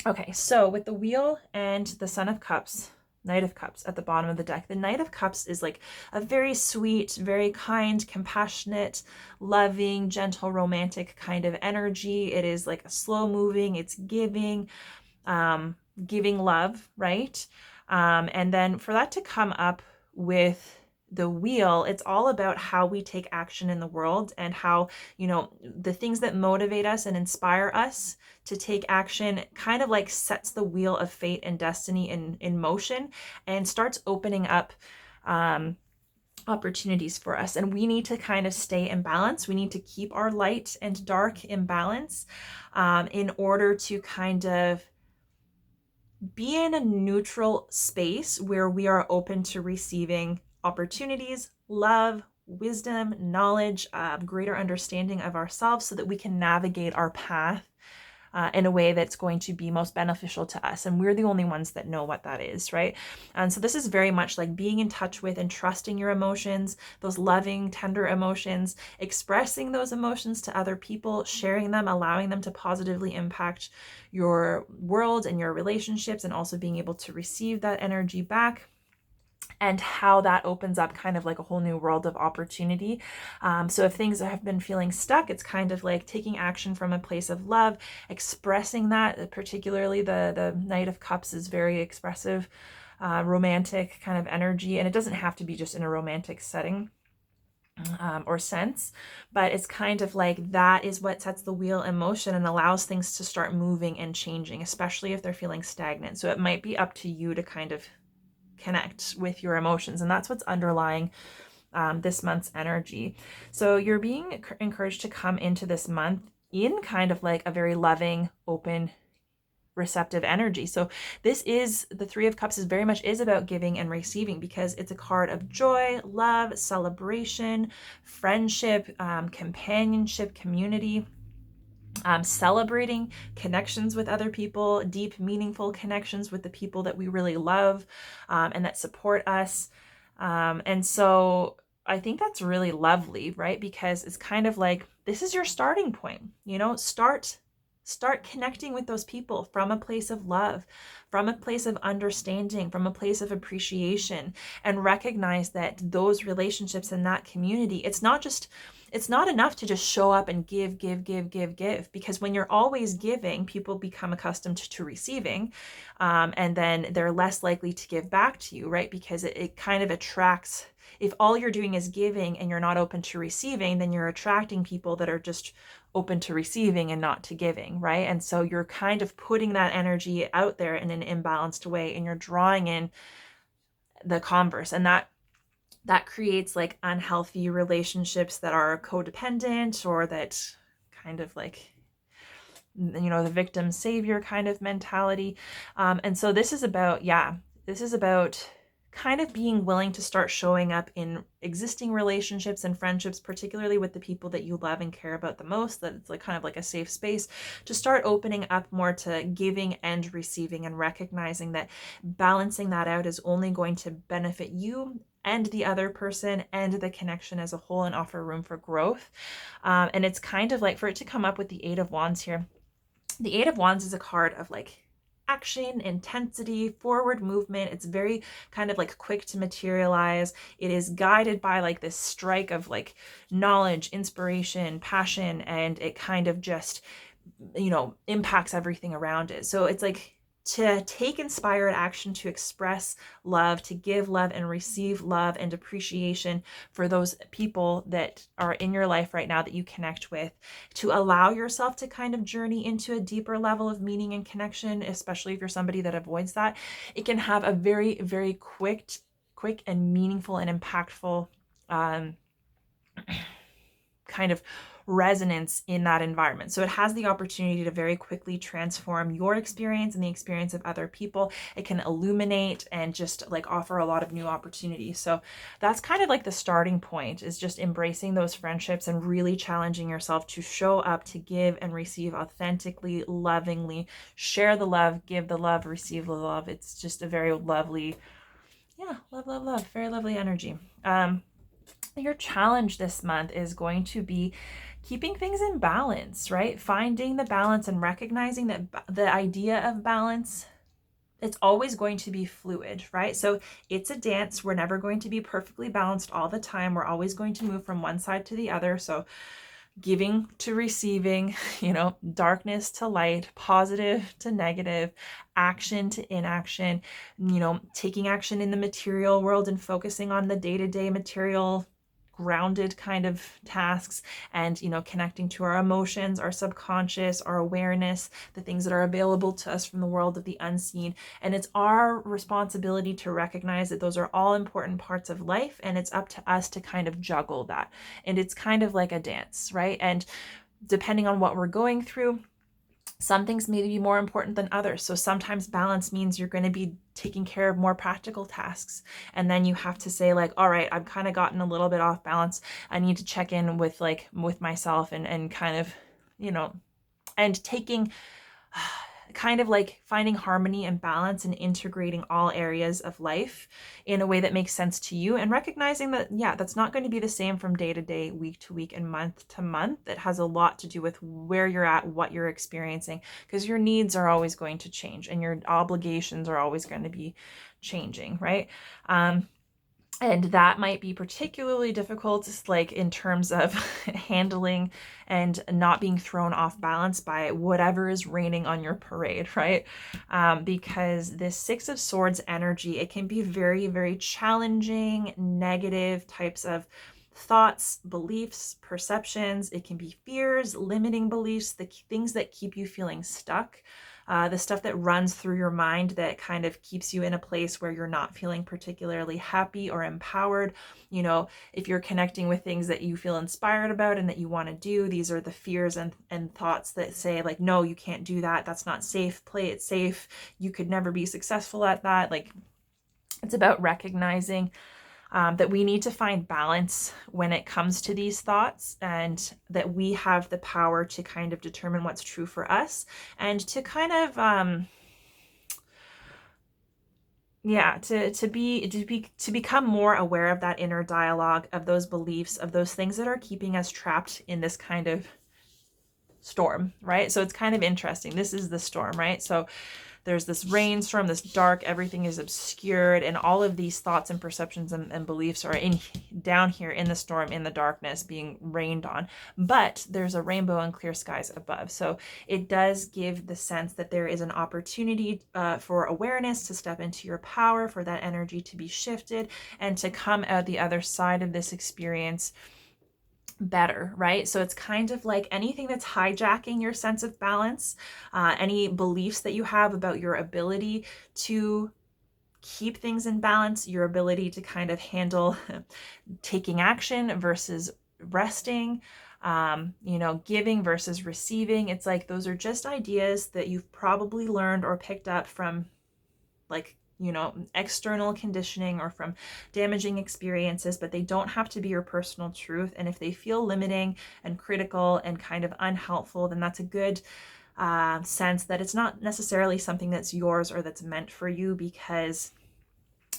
Okay, so with the wheel and the Son of Cups, Knight of Cups at the bottom of the deck, the Knight of Cups is like a very sweet, very kind, compassionate, loving, gentle, romantic kind of energy. It is like a slow moving, it's giving love, right? And then for that to come up with the wheel, it's all about how we take action in the world and how, the things that motivate us and inspire us to take action kind of like sets the wheel of fate and destiny in motion and starts opening up opportunities for us. And we need to kind of stay in balance. We need to keep our light and dark in balance in order to kind of be in a neutral space where we are open to receiving opportunities, love, wisdom, knowledge, greater understanding of ourselves so that we can navigate our path in a way that's going to be most beneficial to us. And we're the only ones that know what that is, right? And so this is very much like being in touch with and trusting your emotions, those loving, tender emotions, expressing those emotions to other people, sharing them, allowing them to positively impact your world and your relationships, and also being able to receive that energy back. And how that opens up kind of like a whole new world of opportunity. So if things have been feeling stuck, it's kind of like taking action from a place of love, expressing that. Particularly the Knight of Cups is very expressive, romantic kind of energy. And it doesn't have to be just in a romantic setting or sense, but it's kind of like that is what sets the wheel in motion and allows things to start moving and changing, especially if they're feeling stagnant. So it might be up to you to kind of connect with your emotions, and that's what's underlying this month's energy. So you're being encouraged to come into this month in kind of like a very loving, open, receptive energy. So this is the Three of Cups is very much is about giving and receiving, because it's a card of joy, love, celebration, friendship, companionship, community. Celebrating connections with other people, deep, meaningful connections with the people that we really love and that support us. And so I think that's really lovely, right? Because it's kind of like, this is your starting point, start connecting with those people from a place of love, from a place of understanding, from a place of appreciation, and recognize that those relationships in that community, it's not enough to just show up and give, because when you're always giving, people become accustomed to receiving, and then they're less likely to give back to you, right? Because it kind of attracts, if all you're doing is giving and you're not open to receiving, then you're attracting people that are just open to receiving and not to giving, right? And so you're kind of putting that energy out there in an imbalanced way, and you're drawing in the converse, and that creates like unhealthy relationships that are codependent, or that kind of like, the victim savior kind of mentality. And so this is about kind of being willing to start showing up in existing relationships and friendships, particularly with the people that you love and care about the most, that it's like kind of like a safe space to start opening up more to giving and receiving, and recognizing that balancing that out is only going to benefit you and the other person and the connection as a whole, and offer room for growth. And it's kind of like, for it to come up with the Eight of Wands here, the Eight of Wands is a card of like action, intensity, forward movement. It's very kind of like quick to materialize. It is guided by like this strike of like knowledge, inspiration, passion, and it kind of just, impacts everything around it. So it's like to take inspired action, to express love, to give love and receive love and appreciation for those people that are in your life right now that you connect with, to allow yourself to kind of journey into a deeper level of meaning and connection, especially if you're somebody that avoids that. It can have a very, very quick and meaningful and impactful kind of resonance in that environment. So it has the opportunity to very quickly transform your experience and the experience of other people. It can illuminate and just like offer a lot of new opportunities. So that's kind of like the starting point, is just embracing those friendships and really challenging yourself to show up, to give and receive authentically, lovingly, share the love, give the love, receive the love. It's just a very lovely, love, very lovely energy. Your challenge this month is going to be keeping things in balance, right? Finding the balance and recognizing that the idea of balance, it's always going to be fluid, right? So it's a dance. We're never going to be perfectly balanced all the time. We're always going to move from one side to the other. So giving to receiving, darkness to light, positive to negative, action to inaction, taking action in the material world and focusing on the day-to-day material grounded kind of tasks, and connecting to our emotions, our subconscious, our awareness, the things that are available to us from the world of the unseen. And it's our responsibility to recognize that those are all important parts of life, and it's up to us to kind of juggle that. And it's kind of like a dance, right? And depending on what we're going through, some things may be more important than others. So sometimes balance means you're going to be taking care of more practical tasks. And then you have to say like, all right, I've kind of gotten a little bit off balance. I need to check in with myself and kind of, and taking kind of like finding harmony and balance and integrating all areas of life in a way that makes sense to you, and recognizing that, that's not going to be the same from day to day, week to week, and month to month. It has a lot to do with where you're at, what you're experiencing, because your needs are always going to change and your obligations are always going to be changing, right? And that might be particularly difficult, like in terms of handling and not being thrown off balance by whatever is raining on your parade, right? Because this Six of Swords energy, it can be very, very challenging, negative types of thoughts, beliefs, perceptions. It can be fears, limiting beliefs, the things that keep you feeling stuck. The stuff that runs through your mind that kind of keeps you in a place where you're not feeling particularly happy or empowered. If you're connecting with things that you feel inspired about and that you want to do, these are the fears and thoughts that say like, no, you can't do that. That's not safe. Play it safe. You could never be successful at that. Like, it's about recognizing that we need to find balance when it comes to these thoughts, and that we have the power to kind of determine what's true for us, and to kind of to become more aware of that inner dialogue, of those beliefs, of those things that are keeping us trapped in this kind of storm, right? So it's kind of interesting. This is the storm, right? So there's this rainstorm, this dark, everything is obscured, and all of these thoughts and perceptions and beliefs are down here in the storm, in the darkness, being rained on. But there's a rainbow and clear skies above. So it does give the sense that there is an opportunity for awareness to step into your power, for that energy to be shifted, and to come out the other side of this experience better, right? So it's kind of like anything that's hijacking your sense of balance, any beliefs that you have about your ability to keep things in balance, your ability to kind of handle taking action versus resting, giving versus receiving. It's like those are just ideas that you've probably learned or picked up from like external conditioning or from damaging experiences, but they don't have to be your personal truth. And if they feel limiting and critical and kind of unhelpful, then that's a good sense that it's not necessarily something that's yours or that's meant for you, because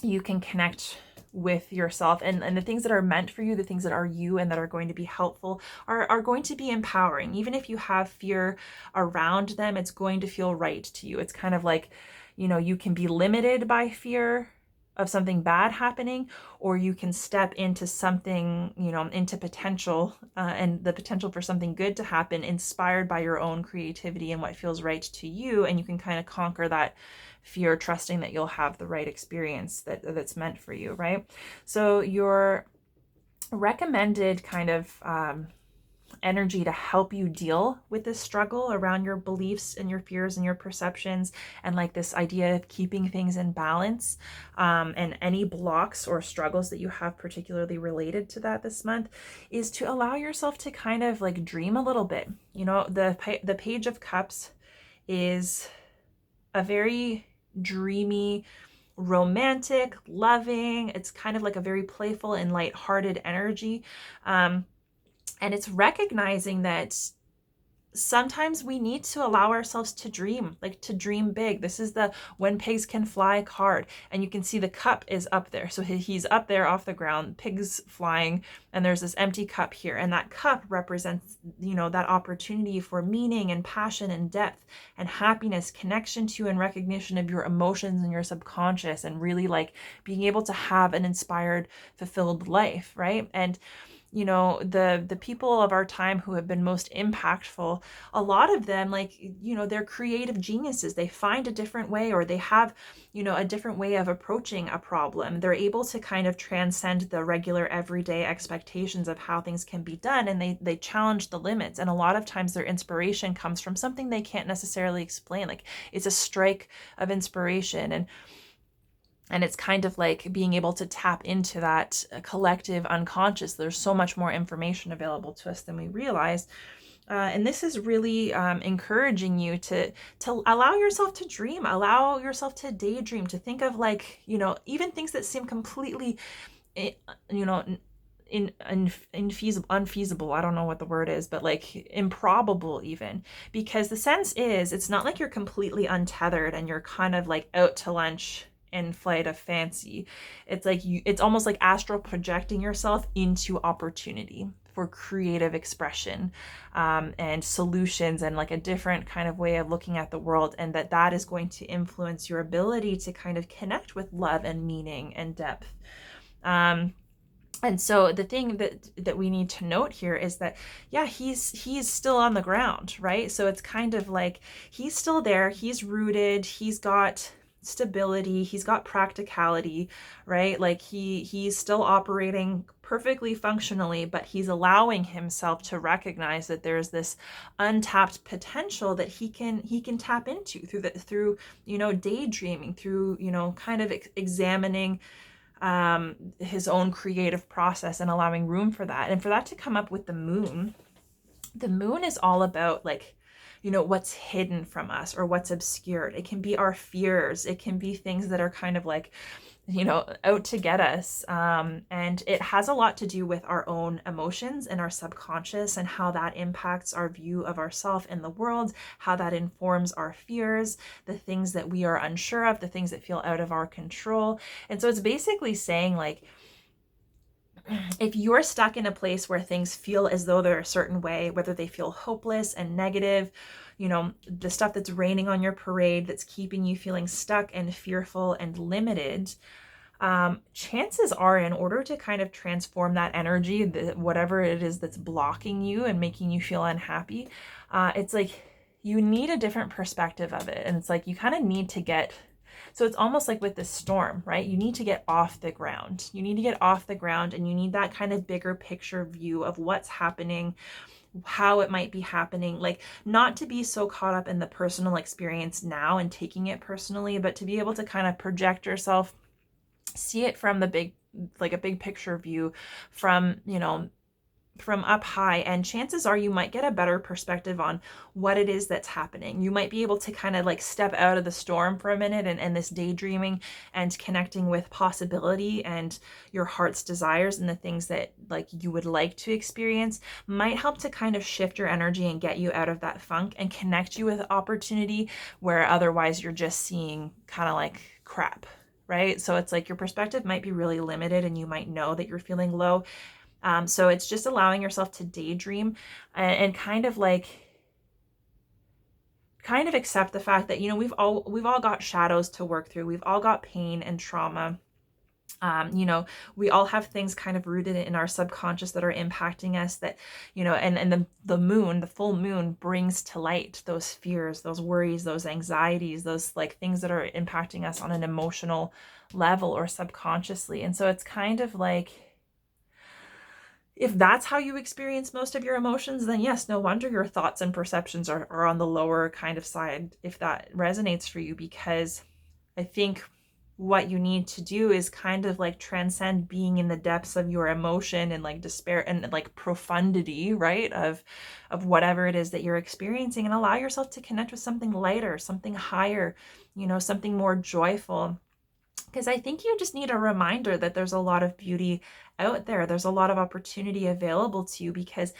you can connect with yourself, and the things that are meant for you, the things that are you and that are going to be helpful are going to be empowering. Even if you have fear around them, it's going to feel right to you. It's kind of like, you can be limited by fear of something bad happening, or you can step into something, into potential, and the potential for something good to happen, inspired by your own creativity and what feels right to you. And you can kind of conquer that fear, trusting that you'll have the right experience that's meant for you, right? So your recommended kind of energy to help you deal with this struggle around your beliefs and your fears and your perceptions, and like this idea of keeping things in balance, and any blocks or struggles that you have particularly related to that this month, is to allow yourself to kind of like dream a little bit. The Page of Cups is a very dreamy, romantic, loving, it's kind of like a very playful and lighthearted energy. And it's recognizing that sometimes we need to allow ourselves to dream, like to dream big. This is the When Pigs Can Fly card, and you can see the cup is up there. So he's up there off the ground, pigs flying, and there's this empty cup here. And that cup represents, that opportunity for meaning and passion and depth and happiness, connection to and recognition of your emotions and your subconscious, and really like being able to have an inspired, fulfilled life, right? And the people of our time who have been most impactful, a lot of them, like, they're creative geniuses. They find a different way, or they have, a different way of approaching a problem. They're able to kind of transcend the regular everyday expectations of how things can be done, and they challenge the limits. And a lot of times their inspiration comes from something they can't necessarily explain. Like, it's a strike of inspiration, and it's kind of like being able to tap into that collective unconscious. There's so much more information available to us than we realize. And this is really encouraging you to allow yourself to dream, allow yourself to daydream, to think of like, even things that seem completely, unfeasible, I don't know what the word is, but like improbable even, because the sense is, it's not like you're completely untethered and you're kind of like out to lunch in flight of fancy. It's like it's almost like astral projecting yourself into opportunity for creative expression, and solutions, and like a different kind of way of looking at the world, and that is going to influence your ability to kind of connect with love and meaning and depth. And so the thing that we need to note here is that, yeah, he's still on the ground, right? So it's kind of like he's still there, he's rooted, he's got stability, he's got practicality, right? Like he's still operating perfectly functionally, but he's allowing himself to recognize that there's this untapped potential that he can tap into through daydreaming, through kind of examining his own creative process and allowing room for that. And for that to come up with the moon is all about like, what's hidden from us or what's obscured. It can be our fears. It can be things that are kind of like, out to get us. And it has a lot to do with our own emotions and our subconscious, and how that impacts our view of ourselves in the world, how that informs our fears, the things that we are unsure of, the things that feel out of our control. And so it's basically saying like, if you're stuck in a place where things feel as though they're a certain way, whether they feel hopeless and negative, the stuff that's raining on your parade, that's keeping you feeling stuck and fearful and limited, chances are, in order to kind of transform that energy, whatever it is that's blocking you and making you feel unhappy, it's like you need a different perspective of it. And it's like you kind of need to so it's almost like with this storm, right? You need to get off the ground. You need to get off the ground, and you need that kind of bigger picture view of what's happening, how it might be happening, like not to be so caught up in the personal experience now and taking it personally, but to be able to kind of project yourself, see it from a big picture view, from up high, and chances are you might get a better perspective on what it is that's happening. You might be able to kind of like step out of the storm for a minute, and this daydreaming and connecting with possibility and your heart's desires and the things that like you would like to experience might help to kind of shift your energy and get you out of that funk and connect you with opportunity where otherwise you're just seeing kind of like crap, right? So it's like your perspective might be really limited and you might know that you're feeling low. So it's just allowing yourself to daydream and kind of accept the fact that, we've all got shadows to work through. We've all got pain and trauma. We all have things kind of rooted in our subconscious that are impacting us that, and the full moon brings to light those fears, those worries, those anxieties, those like things that are impacting us on an emotional level or subconsciously. And so it's kind of like, if that's how you experience most of your emotions, then yes, no wonder your thoughts and perceptions are on the lower kind of side, if that resonates for you, because I think what you need to do is kind of like transcend being in the depths of your emotion and like despair and like profundity, right? Of whatever it is that you're experiencing, and allow yourself to connect with something lighter, something higher, something more joyful. Because I think you just need a reminder that there's a lot of beauty out there. There's a lot of opportunity available to you, because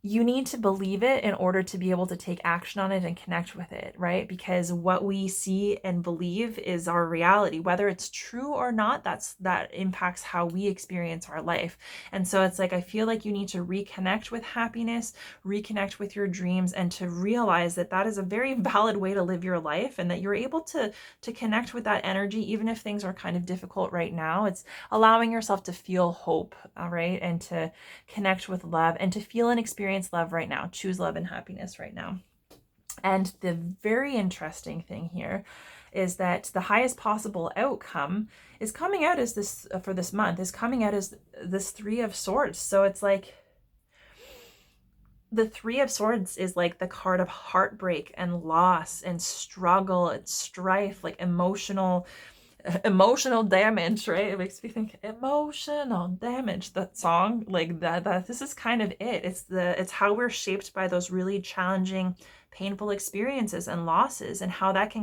you need to believe it in order to be able to take action on it and connect with it, right? Because what we see and believe is our reality. Whether it's true or not, that impacts how we experience our life. And so it's like, I feel like you need to reconnect with happiness, reconnect with your dreams, and to realize that that is a very valid way to live your life, and that you're able to connect with that energy, even if things are kind of difficult right now. It's allowing yourself to feel hope, all right? And to connect with love and to feel and experience love right now. Choose love and happiness right now. And the very interesting thing here is that the highest possible outcome is coming out as this, for this month, is coming out as this Three of Swords. So it's like, the Three of Swords is like the card of heartbreak and loss and struggle and strife, like emotional damage, right? It makes me think emotional damage, that song, like that this is kind of it. It's how we're shaped by those really challenging, painful experiences and losses, and how that can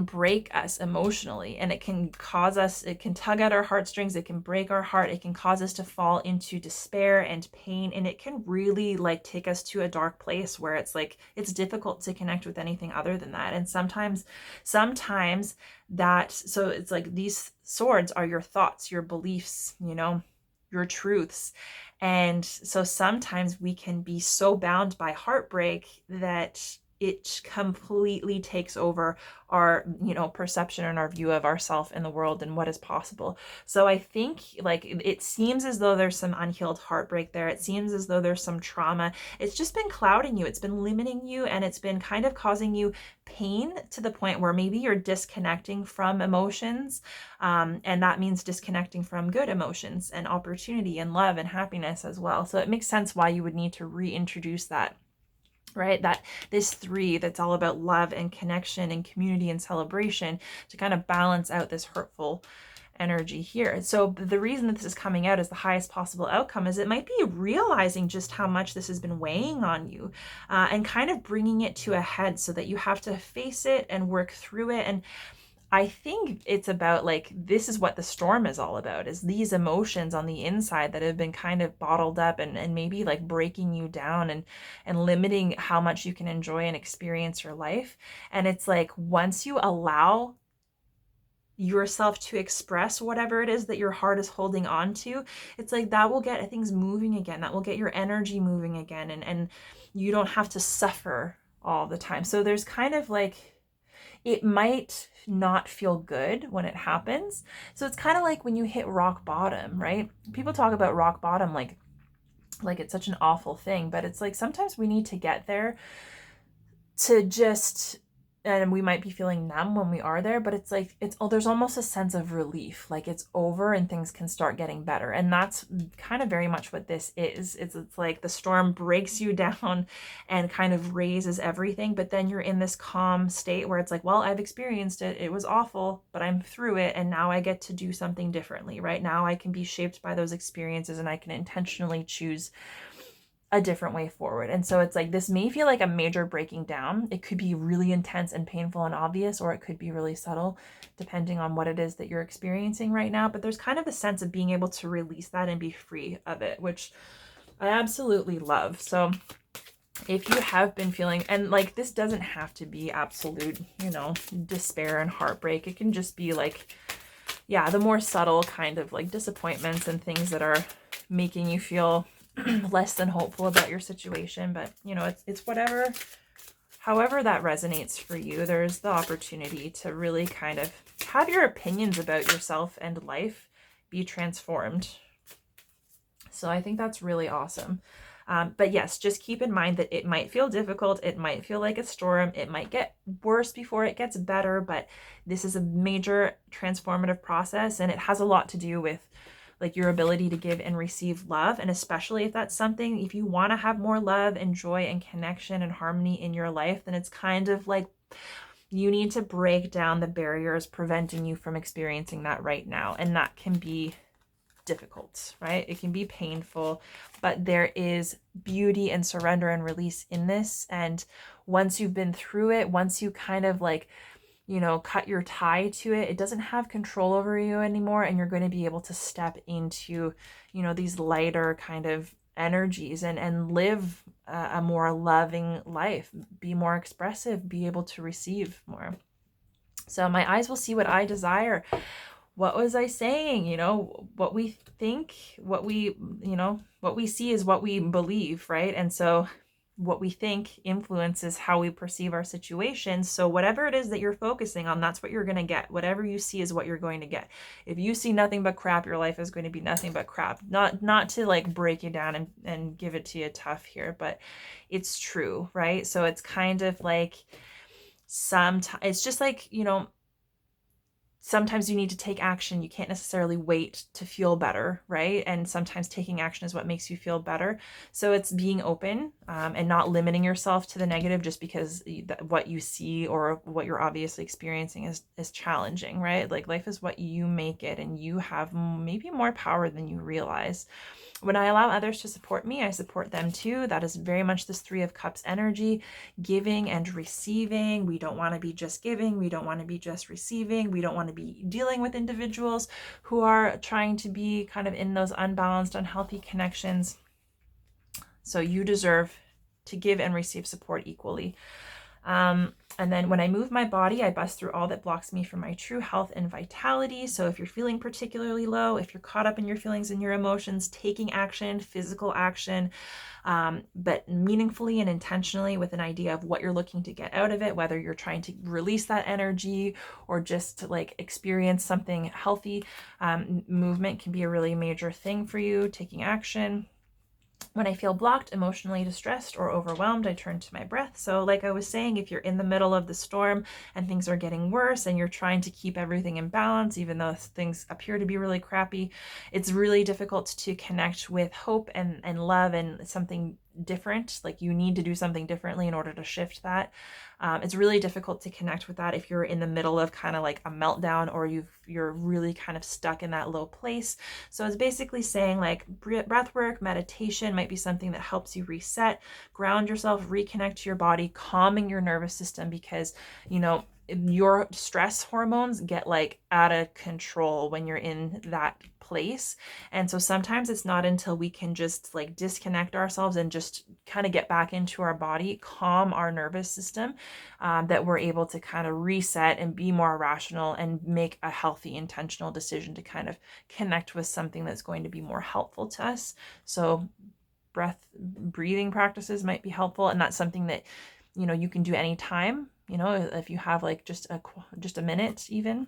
break us emotionally, and it can tug at our heartstrings, it can break our heart, it can cause us to fall into despair and pain, and it can really like take us to a dark place where it's like it's difficult to connect with anything other than that. And sometimes so it's like these swords are your thoughts, your beliefs, your truths. And so sometimes we can be so bound by heartbreak that it completely takes over our, perception and our view of ourselves in the world and what is possible. So I think like it seems as though there's some unhealed heartbreak there. It seems as though there's some trauma. It's just been clouding you. It's been limiting you, and it's been kind of causing you pain to the point where maybe you're disconnecting from emotions. And that means disconnecting from good emotions and opportunity and love and happiness as well. So it makes sense why you would need to reintroduce that. Right? That this three that's all about love and connection and community and celebration to kind of balance out this hurtful energy here. So the reason that this is coming out as the highest possible outcome is it might be realizing just how much this has been weighing on you, and kind of bringing it to a head so that you have to face it and work through it. And I think it's about like, this is what the storm is all about, is these emotions on the inside that have been kind of bottled up and maybe like breaking you down and limiting how much you can enjoy and experience your life. And it's like, once you allow yourself to express whatever it is that your heart is holding on to, it's like that will get things moving again. That will get your energy moving again. And you don't have to suffer all the time. So there's kind of like, it might not feel good when it happens. So it's kind of like when you hit rock bottom, right? People talk about rock bottom like it's such an awful thing, but it's like sometimes we need to get there to just, and we might be feeling numb when we are there, but it's like, there's almost a sense of relief, like it's over and things can start getting better. And that's kind of very much what this is. It's like the storm breaks you down and kind of raises everything, but then you're in this calm state where it's like, well, I've experienced it. It was awful, but I'm through it. And now I get to do something differently, right? Now I can be shaped by those experiences and I can intentionally choose a different way forward. And so it's like, this may feel like a major breaking down. It could be really intense and painful and obvious, or it could be really subtle, depending on what it is that you're experiencing right now. But there's kind of a sense of being able to release that and be free of it, which I absolutely love. So if you have been feeling, and like this doesn't have to be absolute, you know, despair and heartbreak. It can just be like, yeah, the more subtle kind of like disappointments and things that are making you feel less than hopeful about your situation. But, you know, it's whatever, however that resonates for you. There's the opportunity to really kind of have your opinions about yourself and life be transformed. So I think that's really awesome. But yes, just keep in mind that it might feel difficult. It might feel like a storm. It might get worse before it gets better, but this is a major transformative process, and it has a lot to do with like your ability to give and receive love. And especially if that's something, if you want to have more love and joy and connection and harmony in your life, then it's kind of like you need to break down the barriers preventing you from experiencing that right now. And that can be difficult, right? It can be painful, but there is beauty and surrender and release in this. And once you've been through it, once you kind of like, you know, cut your tie to it, it doesn't have control over you anymore. And you're going to be able to step into, you know, these lighter kind of energies and live a more loving life, be more expressive, be able to receive more. So my eyes will see what I desire. What was I saying? You know, what we think, what we, you know, what we see is what we believe, right? And so what we think influences how we perceive our situation. So whatever it is that you're focusing on, that's what you're going to get. Whatever you see is what you're going to get. If you see nothing but crap, your life is going to be nothing but crap. Not to like break you down and give it to you tough here, but it's true, right? So it's kind of like it's just like, you know, sometimes you need to take action. You can't necessarily wait to feel better, right? And sometimes taking action is what makes you feel better. So it's being open and not limiting yourself to the negative just because what you see or what you're obviously experiencing is challenging, right? Like life is what you make it, and you have maybe more power than you realize. When I allow others to support me, I support them too. That is very much this Three of Cups energy, giving and receiving. We don't want to be just giving. We don't want to be just receiving. We don't want to be dealing with individuals who are trying to be kind of in those unbalanced, unhealthy connections. So you deserve to give and receive support equally. And then when I move my body, I bust through all that blocks me from my true health and vitality. So if you're feeling particularly low, if you're caught up in your feelings and your emotions, taking action, physical action, but meaningfully and intentionally with an idea of what you're looking to get out of it, whether you're trying to release that energy or just to like experience something healthy, movement can be a really major thing for you, taking action. When I feel blocked, emotionally distressed, or overwhelmed, I turn to my breath. So like I was saying, if you're in the middle of the storm and things are getting worse and you're trying to keep everything in balance, even though things appear to be really crappy, it's really difficult to connect with hope and love and something different. Like you need to do something differently in order to shift that. It's really difficult to connect with that if you're in the middle of kind of like a meltdown or you're really kind of stuck in that low place. So it's basically saying like breath work, meditation might be something that helps you reset, ground yourself, reconnect to your body, calming your nervous system, because, you know, your stress hormones get like out of control when you're in that place. And so sometimes it's not until we can just like disconnect ourselves and just kind of get back into our body, calm our nervous system, that we're able to kind of reset and be more rational and make a healthy, intentional decision to kind of connect with something that's going to be more helpful to us. So breathing practices might be helpful, and that's something that, you know, you can do anytime. You know, if you have like just a minute even.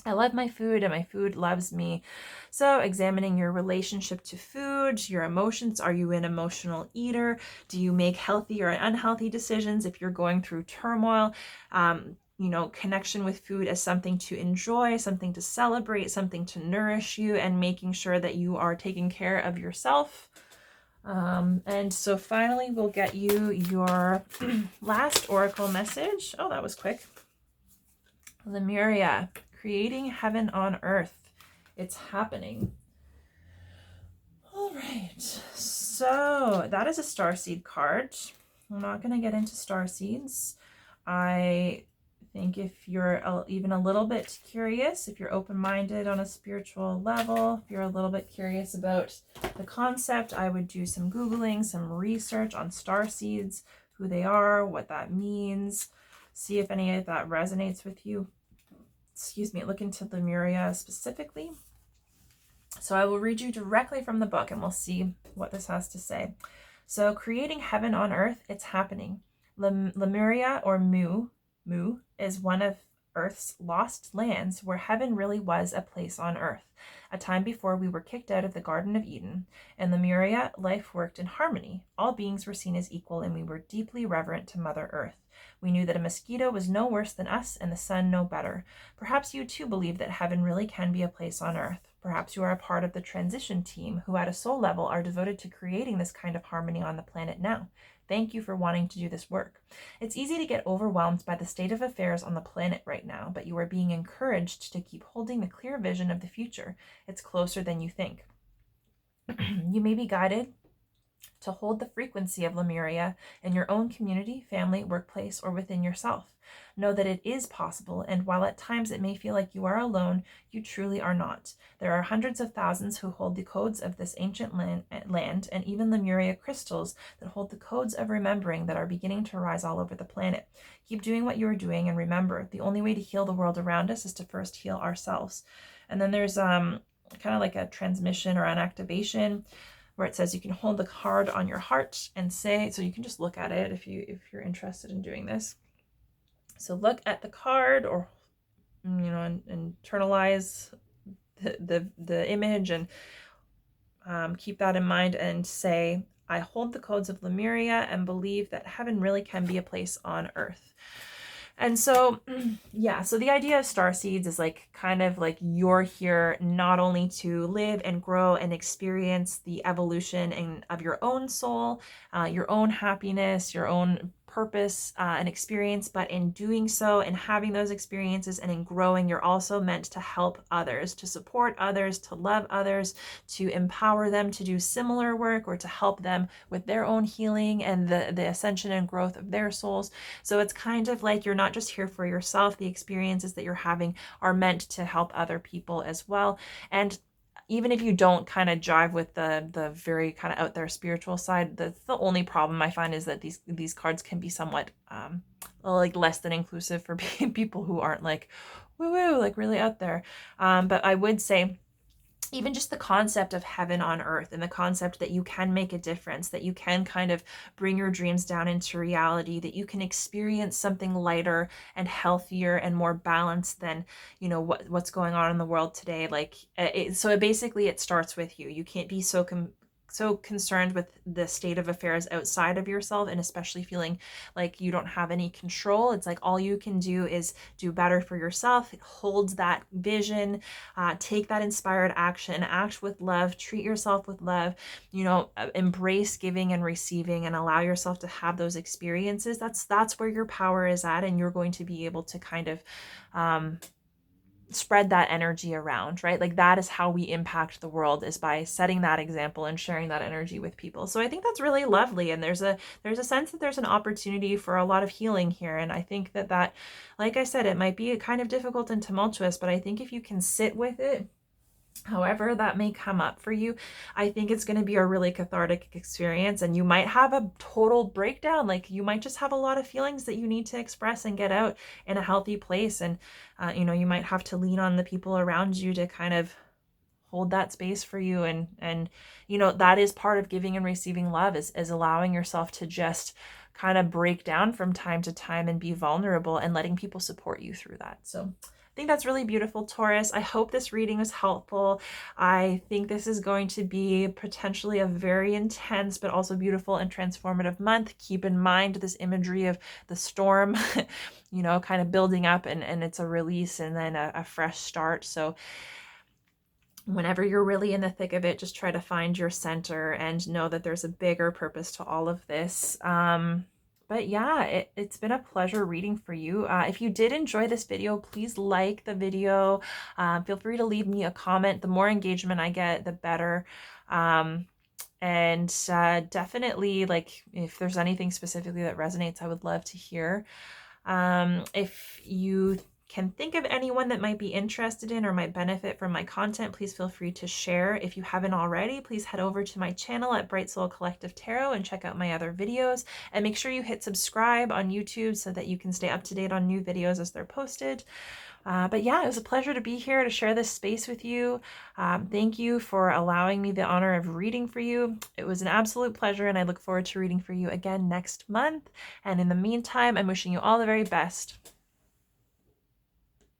I love my food and my food loves me. So examining your relationship to food, your emotions. Are you an emotional eater? Do you make healthy or unhealthy decisions if you're going through turmoil? You know, connection with food as something to enjoy, something to celebrate, something to nourish you, and making sure that you are taking care of yourself. And so finally, we'll get you your last oracle message. Oh, that was quick. Lemuria, creating heaven on earth. It's happening. All right. So that is a starseed card. I'm not going to get into starseeds. I think if you're even a little bit curious, if you're open-minded on a spiritual level, if you're a little bit curious about the concept, I would do some Googling, some research on star seeds, who they are, what that means, see if any of that resonates with you. Excuse me, look into Lemuria specifically. So I will read you directly from the book and we'll see what this has to say. So creating heaven on earth, it's happening. Lemuria, or Mu, is one of Earth's lost lands where heaven really was a place on earth, a time before we were kicked out of the Garden of Eden. In Lemuria, life worked in harmony. All beings were seen as equal, and we were deeply reverent to Mother Earth. We knew that a mosquito was no worse than us and the sun no better. Perhaps you too believe that heaven really can be a place on earth. Perhaps you are a part of the transition team who at a soul level are devoted to creating this kind of harmony on the planet now. Thank you for wanting to do this work. It's easy to get overwhelmed by the state of affairs on the planet right now, but you are being encouraged to keep holding the clear vision of the future. It's closer than you think. You may be guided to hold the frequency of Lemuria in your own community, family, workplace, or within yourself. Know that it is possible, and while at times it may feel like you are alone, you truly are not. There are hundreds of thousands who hold the codes of this ancient land and even Lemuria crystals that hold the codes of remembering that are beginning to rise all over the planet. Keep doing what you are doing, and remember, the only way to heal the world around us is to first heal ourselves. And then there's kind of like a transmission or an activation where it says you can hold the card on your heart and say, so you can just look at it if you're interested in doing this. So look at the card, or and internalize the image, and keep that in mind, and say, I hold the codes of Lemuria and believe that heaven really can be a place on earth. And so, yeah, so the idea of star seeds is like kind of like you're here not only to live and grow and experience the evolution of your own soul, your own happiness, your own purpose and experience, but in doing so and having those experiences and in growing, you're also meant to help others, to support others, to love others, to empower them to do similar work, or to help them with their own healing and the ascension and growth of their souls. So it's kind of like you're not just here for yourself. The experiences that you're having are meant to help other people as well. And even if you don't kind of jive with the very kind of out there spiritual side, that's the only problem I find, is that these cards can be somewhat like less than inclusive for people who aren't like woo woo, like really out there. But I would say, even just the concept of heaven on earth, and the concept that you can make a difference, that you can kind of bring your dreams down into reality, that you can experience something lighter and healthier and more balanced than, what's going on in the world today. Like, so basically it starts with you. You can't be so concerned with the state of affairs outside of yourself, and especially feeling like you don't have any control. It's like all you can do is do better for yourself, hold that vision, take that inspired action, act with love, treat yourself with love, embrace giving and receiving, and allow yourself to have those experiences. That's where your power is at, and you're going to be able to kind of spread that energy around, right? Like that is how we impact the world, is by setting that example and sharing that energy with people. So I think that's really lovely, and there's a sense that there's an opportunity for a lot of healing here. And I think that like I said, it might be kind of difficult and tumultuous, but I think if you can sit with it, however that may come up for you, I think it's going to be a really cathartic experience. And you might have a total breakdown. Like you might just have a lot of feelings that you need to express and get out in a healthy place. And, you might have to lean on the people around you to kind of hold that space for you. And that is part of giving and receiving love, is allowing yourself to just kind of break down from time to time and be vulnerable, and letting people support you through that. So I think that's really beautiful, Taurus. I hope this reading was helpful. I think this is going to be potentially a very intense but also beautiful and transformative month. Keep in mind this imagery of the storm, kind of building up, and it's a release and then a fresh start. So whenever you're really in the thick of it, just try to find your center and know that there's a bigger purpose to all of this. But yeah, it's been a pleasure reading for you. If you did enjoy this video, please like the video. Feel free to leave me a comment. The more engagement I get, the better. And definitely, like, if there's anything specifically that resonates, I would love to hear. If you can think of anyone that might be interested in or might benefit from my content, please feel free to share. If you haven't already, please head over to my channel at Bright Soul Collective Tarot and check out my other videos. And make sure you hit subscribe on YouTube so that you can stay up to date on new videos as they're posted. But yeah, it was a pleasure to be here to share this space with you. Thank you for allowing me the honor of reading for you. It was an absolute pleasure, and I look forward to reading for you again next month. And in the meantime, I'm wishing you all the very best.